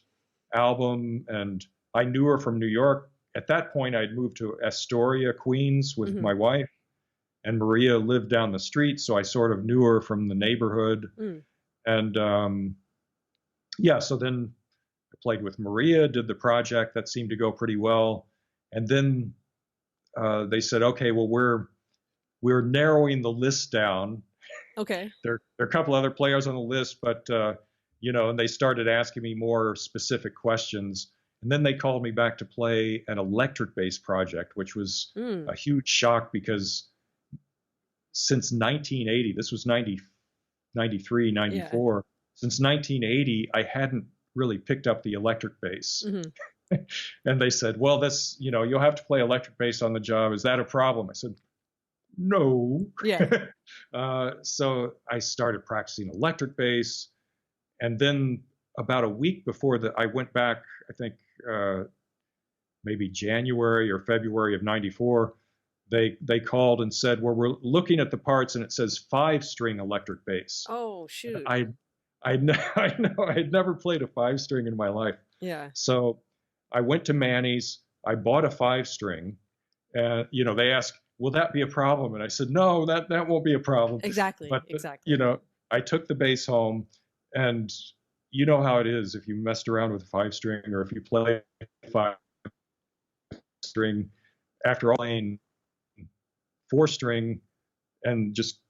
album, and I knew her from New York. At that point, I'd moved to Astoria, Queens with my wife, and Maria lived down the street, so I sort of knew her from the neighborhood. And so then I played with Maria, did the project. That seemed to go pretty well. And then they said, "Okay, well, we're narrowing the list down." Okay. There are a couple other players on the list, but and they started asking me more specific questions. And then they called me back to play an electric bass project, which was a huge shock because since 1980, this was 93, 94, since 1980, I hadn't really picked up the electric bass. And they said, "Well, this, you'll have to play electric bass on the job. Is that a problem?" I said, "No." Yeah. So I started practicing electric bass. And then about a week before I went back, I think maybe January or February of 94, they called and said, "Well, we're looking at the parts and it says 5-string electric bass." Oh, shoot. And I know I had never played a 5-string in my life. Yeah. So I went to Manny's, I bought a 5-string, and they asked, will that be a problem? And I said, no, that won't be a problem. Exactly. But Exactly. I took the bass home, and you know how it is if you messed around with a 5-string, or if you play a 5-string after all playing 4-string and just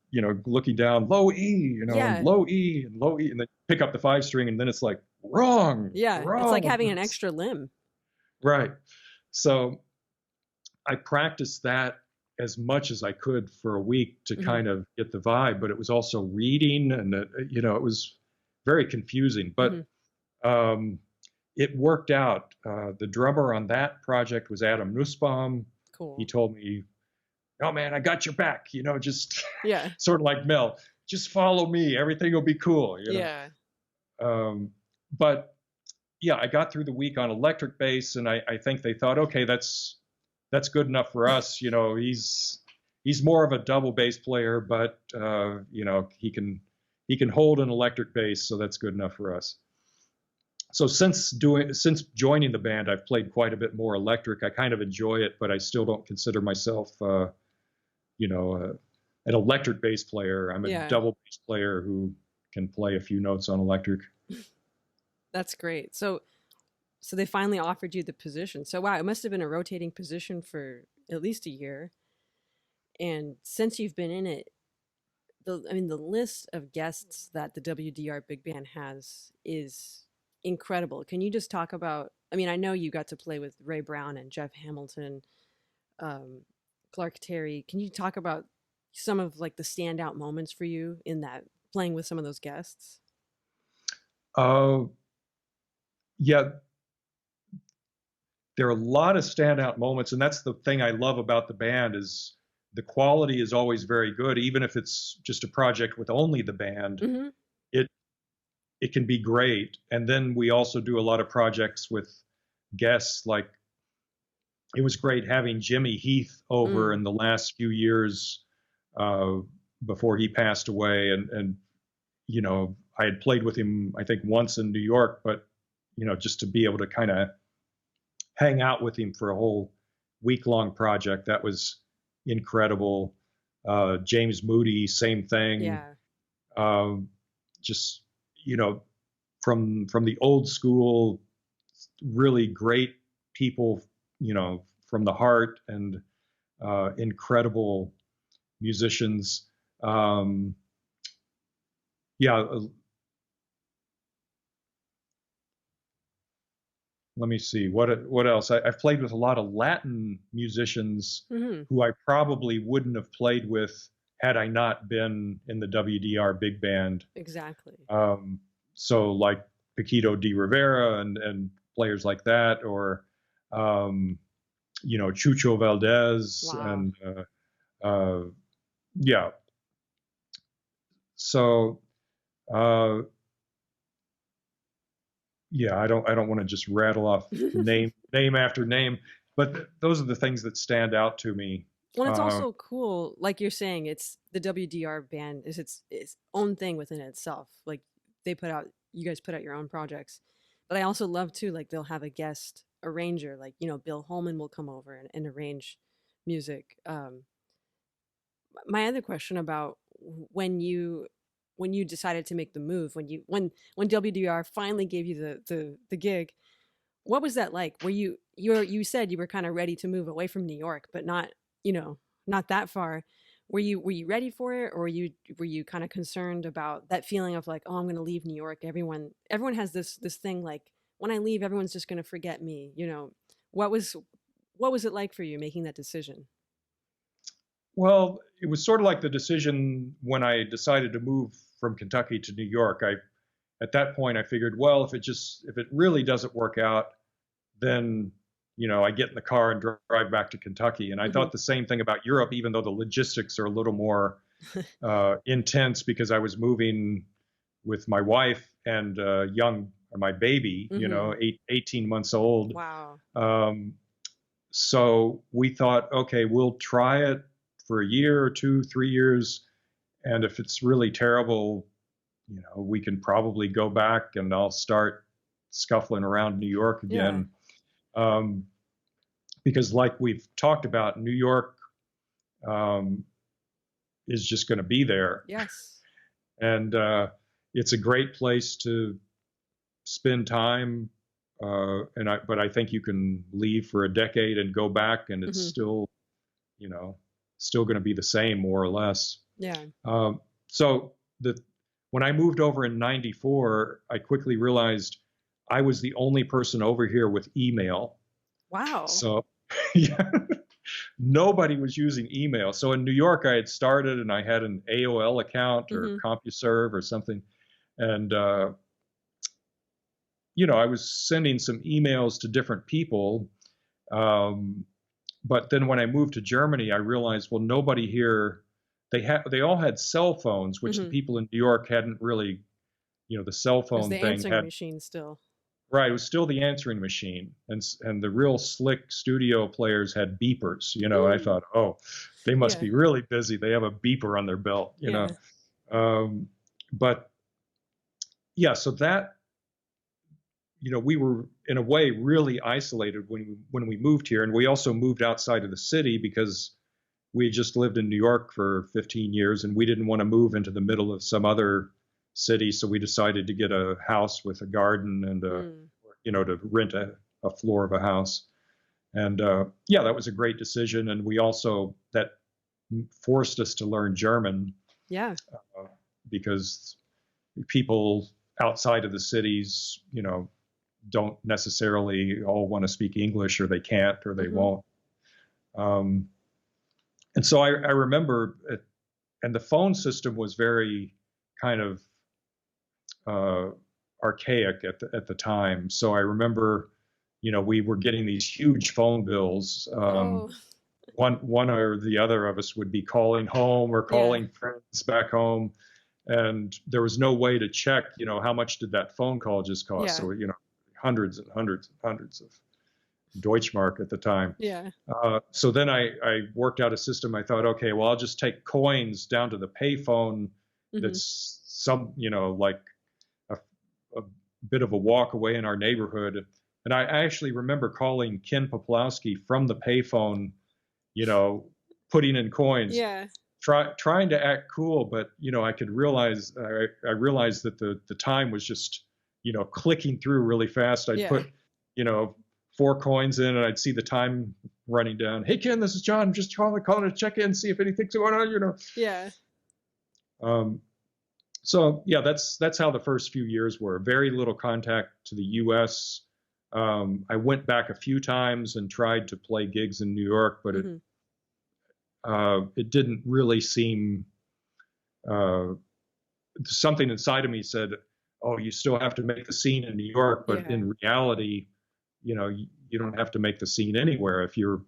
looking down, low E, Yeah. and low E and low E, and then pick up the 5-string, and then it's like wrong. Yeah. Wrong. It's like having an extra limb. Right. So I practiced that as much as I could for a week to kind of get the vibe, but it was also reading, and it was very confusing, but it worked out. The drummer on that project was Adam Nussbaum. Cool. He told me, oh man, I got your back, just sort of like Mel, just follow me, everything will be cool. Yeah. But yeah, I got through the week on electric bass, and I think they thought, okay, that's good enough for us. He's more of a double bass player, but he can hold an electric bass, so that's good enough for us. So since joining the band, I've played quite a bit more electric. I kind of enjoy it, but I still don't consider myself an electric bass player. I'm a double bass player who can play a few notes on electric. That's great. So they finally offered you the position. So wow, it must have been a rotating position for at least a year. And since you've been in it, the list of guests that the WDR Big Band has is incredible. Can you just talk about, I know you got to play with Ray Brown and Jeff Hamilton, Clark Terry. Can you talk about some of like the standout moments for you in that, playing with some of those guests? Yeah, there are a lot of standout moments, and that's the thing I love about the band is the quality is always very good, even if it's just a project with only the band. It can be great. And then we also do a lot of projects with guests. Like it was great having Jimmy Heath over in the last few years before he passed away, and I had played with him I think once in New York, but just to be able to kind of hang out with him for a whole week-long project, that was incredible. James Moody, same thing. Yeah. Just from the old school, really great people, from the heart, and incredible musicians. Let me see what else. I've played with a lot of Latin musicians who I probably wouldn't have played with had I not been in the WDR Big Band. Exactly. So like Paquito de Rivera and players like that, or Chucho Valdez. Wow. And yeah. So yeah, I don't want to just rattle off name after name, but those are the things that stand out to me. Well, it's also cool, like you're saying, it's the WDR band is its own thing within itself. Like you guys put out your own projects, but I also love too, like they'll have a guest arranger, like Bill Holman will come over and arrange music. My other question about when you decided to make the move, when WDR finally gave you the gig, what was that like? Were you said you were kind of ready to move away from New York, but not that far. Were you ready for it, or were you kind of concerned about that feeling of like, oh, I'm going to leave New York? Everyone has this thing like, when I leave, everyone's just going to forget me. What was it like for you making that decision? Well, it was sort of like the decision when I decided to move from Kentucky to New York. At that point, I figured, well, if it really doesn't work out, then I get in the car and drive back to Kentucky. And I thought the same thing about Europe, even though the logistics are a little more intense, because I was moving with my wife and my baby, 18 months old. Wow. So we thought, okay, we'll try it for a year or 2, 3 years. And if it's really terrible, we can probably go back and I'll start scuffling around New York again. Because like we've talked about, New York is just going to be there. Yes. And it's a great place to spend time. But I think you can leave for a decade and go back and it's still going to be the same, more or less. Yeah. So when I moved over in '94, I quickly realized I was the only person over here with email. Wow. So yeah, nobody was using email. So in New York, I had started and I had an AOL account or CompuServe or something. And, I was sending some emails to different people. But then when I moved to Germany, I realized, well, nobody here, they all had cell phones, which the people in New York hadn't really, the cell phone the thing answering machine still. Right, it was still the answering machine, and the real slick studio players had beepers. I thought, oh, they must be really busy. They have a beeper on their belt, know. But yeah, so that, we were in a way really isolated when we moved here, and we also moved outside of the city because we had just lived in New York for 15 years, and we didn't want to move into the middle of some other city, so we decided to get a house with a garden and to rent a floor of a house. And that was a great decision. And we also, that forced us to learn German. Yeah. Because people outside of the cities, don't necessarily all want to speak English, or they can't, or they won't. And so I remember and the phone system was very kind of archaic at the time. So I remember, we were getting these huge phone bills. One or the other of us would be calling home or calling friends back home, and there was no way to check, how much did that phone call just cost? So, hundreds and hundreds and hundreds of Deutschmark at the time. Yeah. So then I worked out a system. I thought, okay, well, I'll just take coins down to the payphone. That's some, like a bit of a walk away in our neighborhood. And I actually remember calling Ken Peplowski from the payphone, putting in coins, trying to act cool. But, I could realize, I realized that the time was just, clicking through really fast. I'd put, 4 coins in and I'd see the time running down. Hey, Ken, this is John. I'm just calling to check in, see if anything's going on, Yeah. So yeah, that's how the first few years were. Very little contact to the U.S. I went back a few times and tried to play gigs in New York, but it didn't really seem. Something inside of me said, "Oh, you still have to make the scene in New York," but in reality, you don't have to make the scene anywhere if you're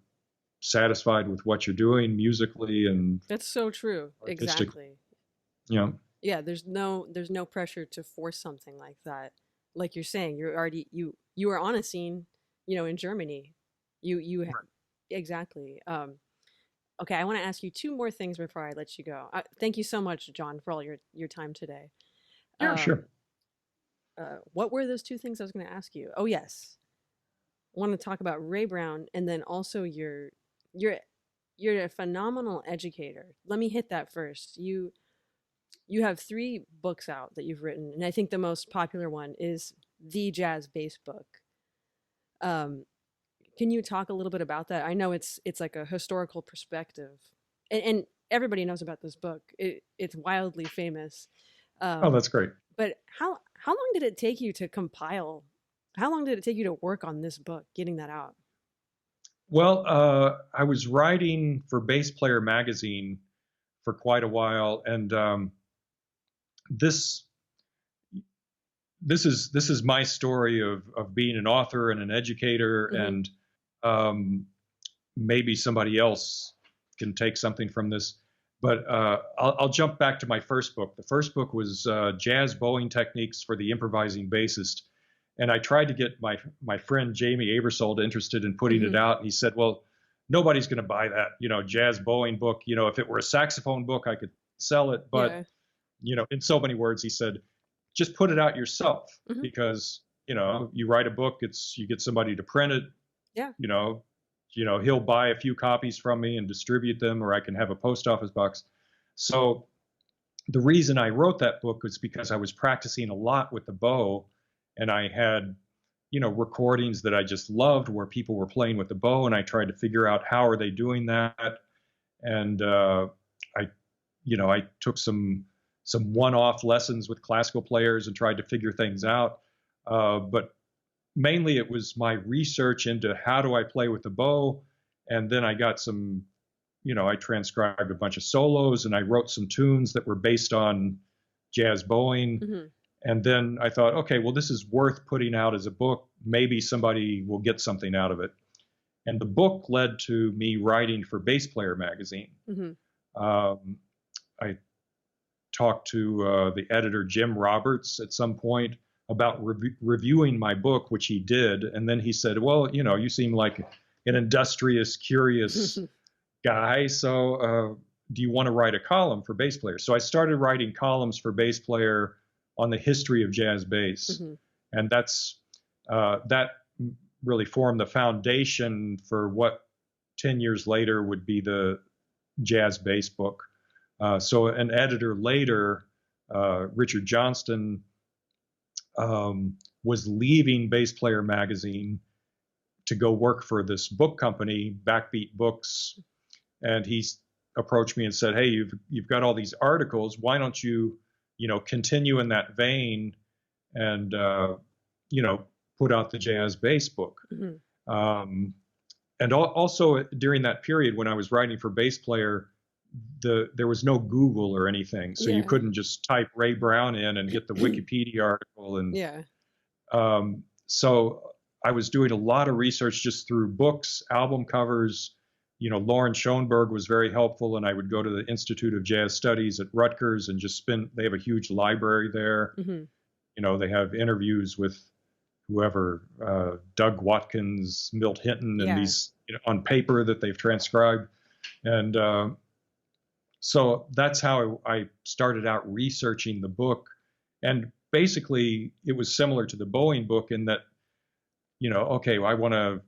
satisfied with what you're doing musically and. That's so true. Exactly. Yeah. Yeah, there's no pressure to force something like that. Like you're saying, you're already you are on a scene, in Germany. You exactly. Okay, I want to ask you 2 more things before I let you go. Thank you so much, John, for all your time today. Yeah, sure. What were those 2 things I was going to ask you? Oh yes, I want to talk about Ray Brown, and then also you're a phenomenal educator. Let me hit that first. You have 3 books out that you've written, and I think the most popular one is The Jazz Bass Book. Can you talk a little bit about that? I know it's like a historical perspective, and everybody knows about this book. It's wildly famous. Oh, that's great. But how long did it take you to compile? How long did it take you to work on this book, getting that out? Well, I was writing for Bass Player magazine for quite a while, and this is my story of being an author and an educator, and maybe somebody else can take something from this. But I'll jump back to my first book. The first book was Jazz Bowing Techniques for the Improvising Bassist. And I tried to get my friend Jamie Aebersold interested in putting it out. And he said, well, nobody's going to buy that, jazz bowing book. If it were a saxophone book, I could sell it. But in so many words, he said, just put it out yourself, because, you write a book, you get somebody to print it. Yeah. He'll buy a few copies from me and distribute them, or I can have a post office box. So the reason I wrote that book was because I was practicing a lot with the bow, and I had, recordings that I just loved where people were playing with the bow, and I tried to figure out how are they doing that. And I took some one-off lessons with classical players and tried to figure things out. But mainly it was my research into how do I play with the bow. And then I got I transcribed a bunch of solos, and I wrote some tunes that were based on jazz bowing. And then I thought, okay, well, this is worth putting out as a book. Maybe somebody will get something out of it. And the book led to me writing for Bass Player magazine. I talked to the editor, Jim Roberts, at some point about reviewing my book, which he did. And then he said, well, you seem like an industrious, curious guy. So do you want to write a column for Bass Player? So I started writing columns for Bass Player on the history of jazz bass. And that really formed the foundation for what 10 years later would be the jazz bass book. So an editor later, Richard Johnston, was leaving Bass Player magazine to go work for this book company, Backbeat Books. And he approached me and said, hey, you've got all these articles. Why don't you, continue in that vein and, put out the jazz bass book. And also during that period when I was writing for Bass Player, there was no Google or anything. So you couldn't just type Ray Brown in and get the Wikipedia article. And so I was doing a lot of research just through books, album covers. Lauren Schoenberg was very helpful, and I would go to the Institute of Jazz Studies at Rutgers and just they have a huge library there. They have interviews with whoever, Doug Watkins, Milt Hinton, and these on paper that they've transcribed. And so that's how I started out researching the book. And basically it was similar to the Boeing book in that, okay, I want to,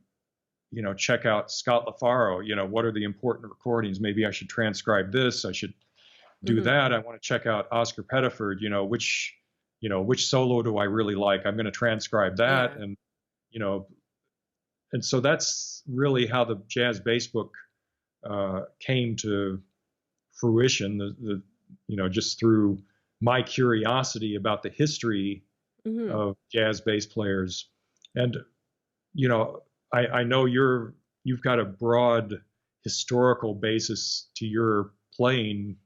check out Scott LaFaro, what are the important recordings? Maybe I should transcribe this. I should do that. I want to check out Oscar Pettiford, which solo do I really like? I'm going to transcribe that. And, and so that's really how the jazz bass book came to fruition, just through my curiosity about the history of jazz bass players. And, I know you've got a broad historical basis to your playing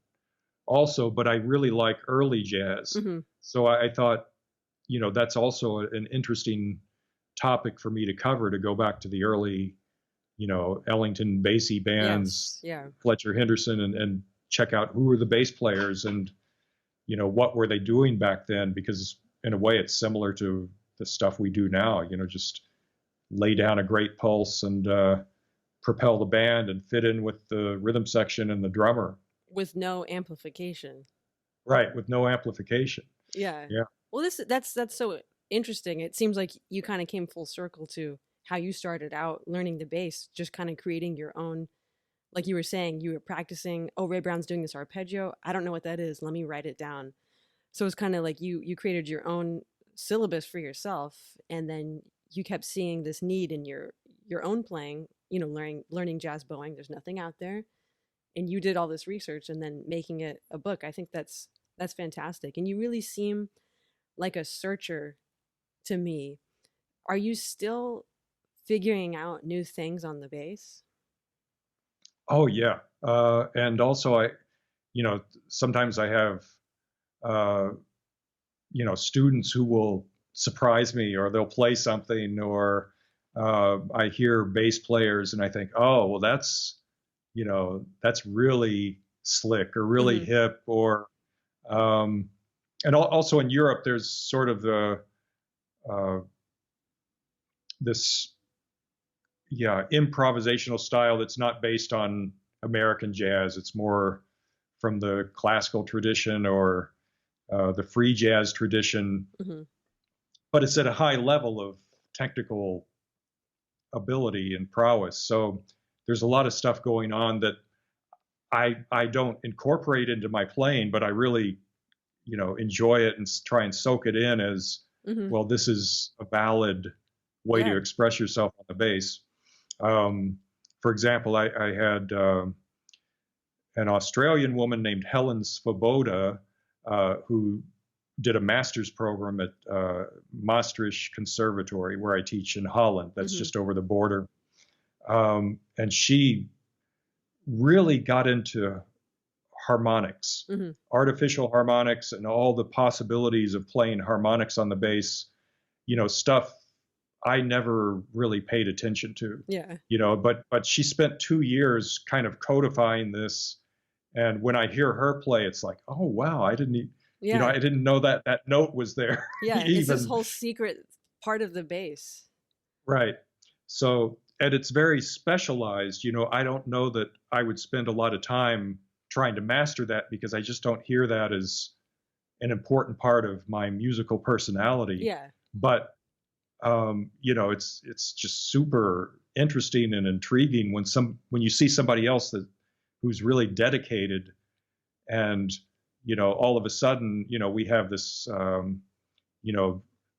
also, but I really like early jazz. So I thought, that's also an interesting topic for me to cover, to go back to the early, Ellington Basie bands, Fletcher Henderson, and check out who were the bass players and, what were they doing back then? Because in a way it's similar to the stuff we do now, just lay down a great pulse and propel the band and fit in with the rhythm section and the drummer. With no amplification. Right, with no amplification. Yeah. Well, that's so interesting. It seems like you kind of came full circle to how you started out learning the bass, just kind of creating your own, like you were saying, you were practicing, oh, Ray Brown's doing this arpeggio. I don't know what that is. Let me write it down. So it's kind of like you created your own syllabus for yourself, and then you kept seeing this need in your own playing, learning jazz bowing. There's nothing out there. And you did all this research and then making it a book. I think that's fantastic. And you really seem like a searcher to me. Are you still figuring out new things on the bass? Oh yeah. And also sometimes I have, students who will surprise me, or they'll play something, or I hear bass players and I think, oh, well, that's really slick or really hip, or and also in Europe there's sort of the this improvisational style that's not based on American jazz. It's more from the classical tradition, or the free jazz tradition, but it's at a high level of technical ability and prowess. So there's a lot of stuff going on that I don't incorporate into my playing, but I really, enjoy it and try and soak it in as, well, this is a valid way to express yourself on the bass. For example, I had an Australian woman named Helen Sung who did a master's program at Maastricht Conservatory, where I teach in Holland. That's just over the border. And she really got into harmonics, artificial harmonics, and all the possibilities of playing harmonics on the bass, stuff I never really paid attention to. But she spent 2 years kind of codifying this. And when I hear her play, it's like, oh, wow, I didn't know that note was there. It's this whole secret part of the bass. Right. So, and it's very specialized. I don't know that I would spend a lot of time trying to master that, because I just don't hear that as an important part of my musical personality. But, it's just super interesting and intriguing when you see somebody else who's really dedicated, and, all of a sudden, we have this,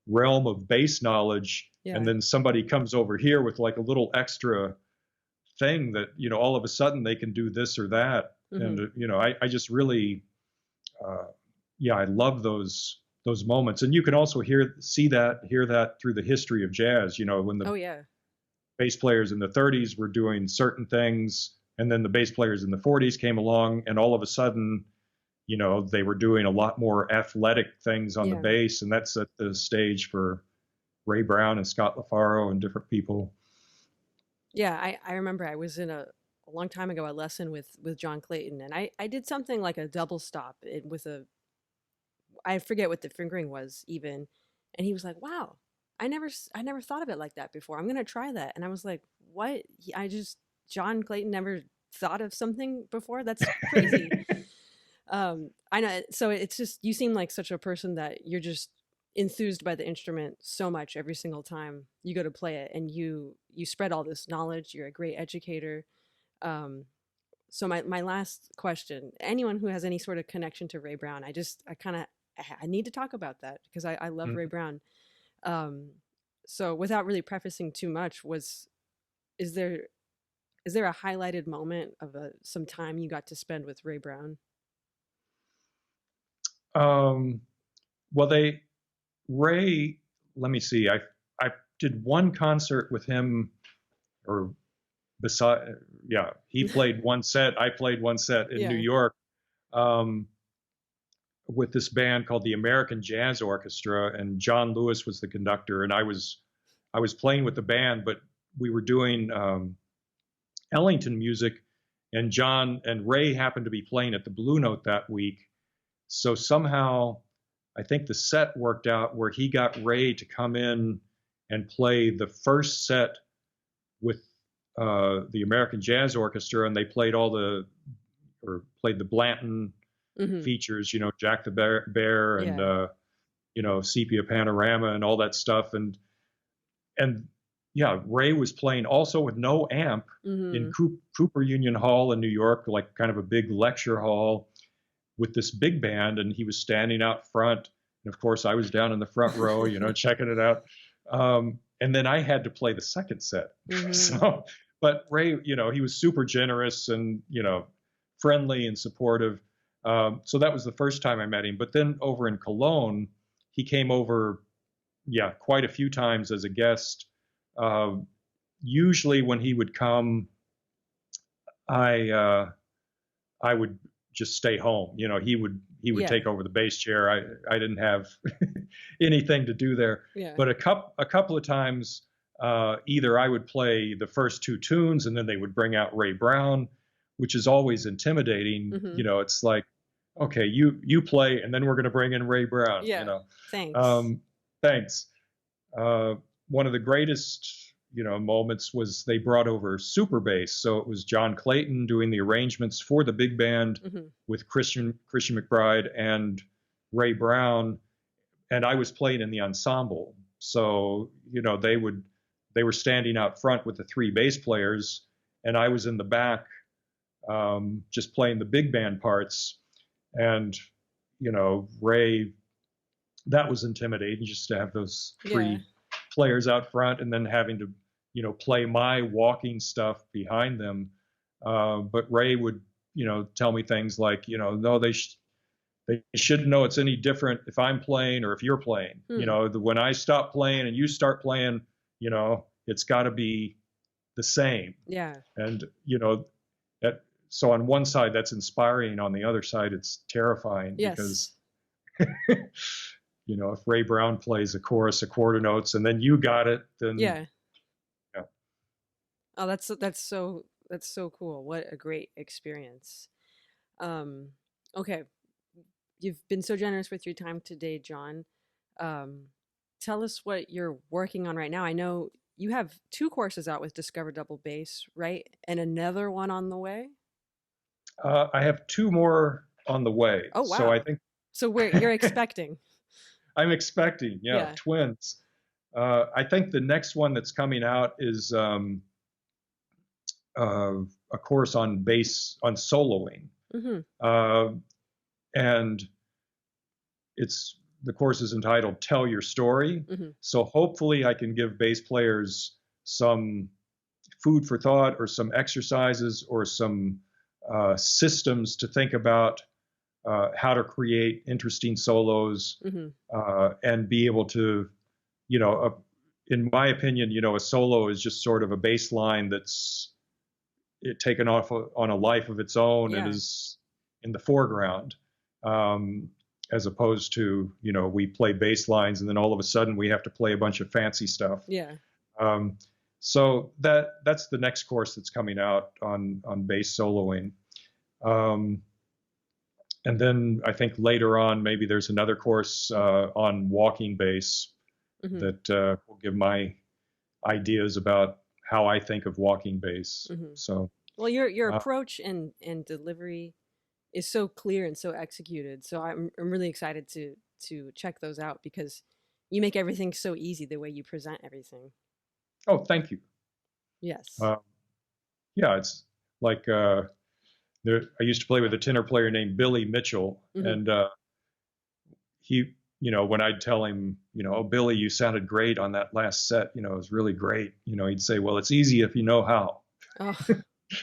realm of bass knowledge, and then somebody comes over here with like a little extra thing that, all of a sudden they can do this or that. And, I just really, I love those moments. And you can also hear that through the history of jazz, when the bass players in the 30s were doing certain things, and then the bass players in the 40s came along, and all of a sudden, they were doing a lot more athletic things on the bass, and that set the stage for Ray Brown and Scott LaFaro and different people. I remember I was in a long time ago, a lesson with John Clayton, and I did something like a double stop with I forget what the fingering was even, and he was like, wow, I never thought of it like that before. I'm going to try that. And I was like, what? John Clayton never thought of something before? That's crazy. I know. So it's just, you seem like such a person that you're just enthused by the instrument so much every single time you go to play it, and you spread all this knowledge. You're a great educator. So my last question, anyone who has any sort of connection to Ray Brown, I need to talk about that, because I love Ray Brown. So without really prefacing too much, is there a highlighted moment of some time you got to spend with Ray Brown? Well, Ray, let me see. I did one concert with him, he played one set. I played one set in New York, with this band called the American Jazz Orchestra, and John Lewis was the conductor, and I was playing with the band, but we were doing Ellington music, and John and Ray happened to be playing at the Blue Note that week. So somehow I think the set worked out where he got Ray to come in and play the first set with the American Jazz Orchestra, and they played played the Blanton features, Jack the Bear and Sepia Panorama and all that stuff, and Ray was playing also with no amp in Cooper Union Hall in New York, like kind of a big lecture hall with this big band, and he was standing out front, and of course I was down in the front row, checking it out, and then I had to play the second set. So, but Ray, he was super generous and friendly and supportive. So that was the first time I met him. But then over in Cologne, he came over, quite a few times as a guest. Usually when he would come, I would just stay home. He would take over the bass chair. I didn't have anything to do there. But a couple of times, either I would play the first two tunes, and then they would bring out Ray Brown, which is always intimidating. It's like, okay, you play, and then we're going to bring in Ray Brown. Thanks. Thanks. One of the greatest, moments was they brought over super bass. So it was John Clayton doing the arrangements for the big band with Christian McBride and Ray Brown, and I was playing in the ensemble. So, they were standing out front with the 3 bass players, and I was in the back, just playing the big band parts. And, Ray, that was intimidating just to have those 3 players out front and then having to, play my walking stuff behind them. But Ray would, tell me things like, no, they shouldn't know it's any different if I'm playing or if you're playing. When I stop playing and you start playing, it's got to be the same. Yeah. And, so on one side that's inspiring, on the other side it's terrifying. Yes. Because, if Ray Brown plays a chorus of quarter notes and then you got it, then yeah. Oh, that's so cool. What a great experience. Okay. You've been so generous with your time today, John. Tell us what you're working on right now. I know you have 2 courses out with Discover Double Bass, right? And another one on the way? I have 2 more on the way. Oh, wow. So I think. So you're expecting? I'm expecting, twins. I think the next one that's coming out is a course on bass, on soloing. Mm-hmm. And the course is entitled Tell Your Story. Mm-hmm. So hopefully I can give bass players some food for thought or some exercises or some systems to think about how to create interesting solos. Mm-hmm. And be able to, in my opinion, a solo is just sort of a bass line that's taken off on a life of its own and is in the foreground. As opposed to, we play bass lines and then all of a sudden we have to play a bunch of fancy stuff. Yeah. So that's the next course that's coming out on bass soloing. And then I think later on, maybe there's another course on walking bass. Mm-hmm. that will give my ideas about how I think of walking bass. Mm-hmm. So, well, your approach and delivery is so clear and so executed. So I'm really excited to check those out because you make everything so easy the way you present everything. Oh, thank you. Yes. It's like I used to play with a tenor player named Billy Mitchell, mm-hmm. and he, when I'd tell him, oh, Billy, you sounded great on that last set, it was really great. He'd say, well, it's easy if you know how. Oh,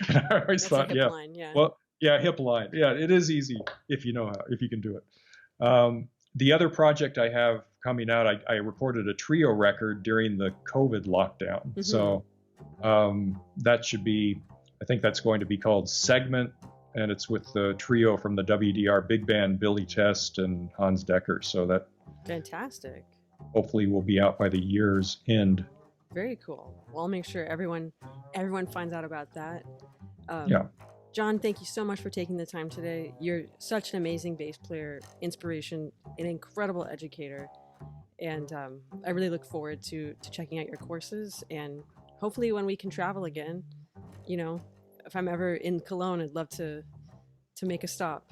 I always thought, a hip line, yeah. Well, yeah, hip line. Yeah, it is easy if you know how, if you can do it. The other project I have coming out, I recorded a trio record during the COVID lockdown. Mm-hmm. So that should be, I think that's going to be called Segment, and it's with the trio from the WDR Big Band, Billy Test and Hans Decker. So that fantastic. Hopefully will be out by the year's end. Very cool. Well, I'll make sure everyone finds out about that. Yeah. John, thank you so much for taking the time today. You're such an amazing bass player, inspiration, an incredible educator. And I really look forward to checking out your courses. And hopefully when we can travel again, if I'm ever in Cologne, I'd love to make a stop.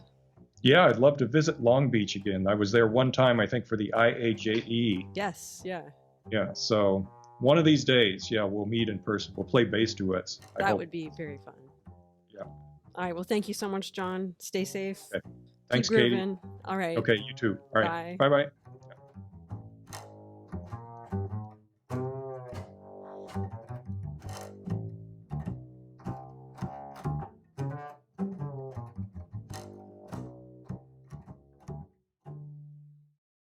Yeah, I'd love to visit Long Beach again. I was there one time, I think, for the IAJE. Yes, yeah. Yeah, so one of these days, we'll meet in person. We'll play bass duets. That would be very fun. Yeah. All right, well, thank you so much, John. Stay safe. Okay. Thanks, Keep Katie. grooving. All right. Okay, you too. All right. Bye. Bye-bye.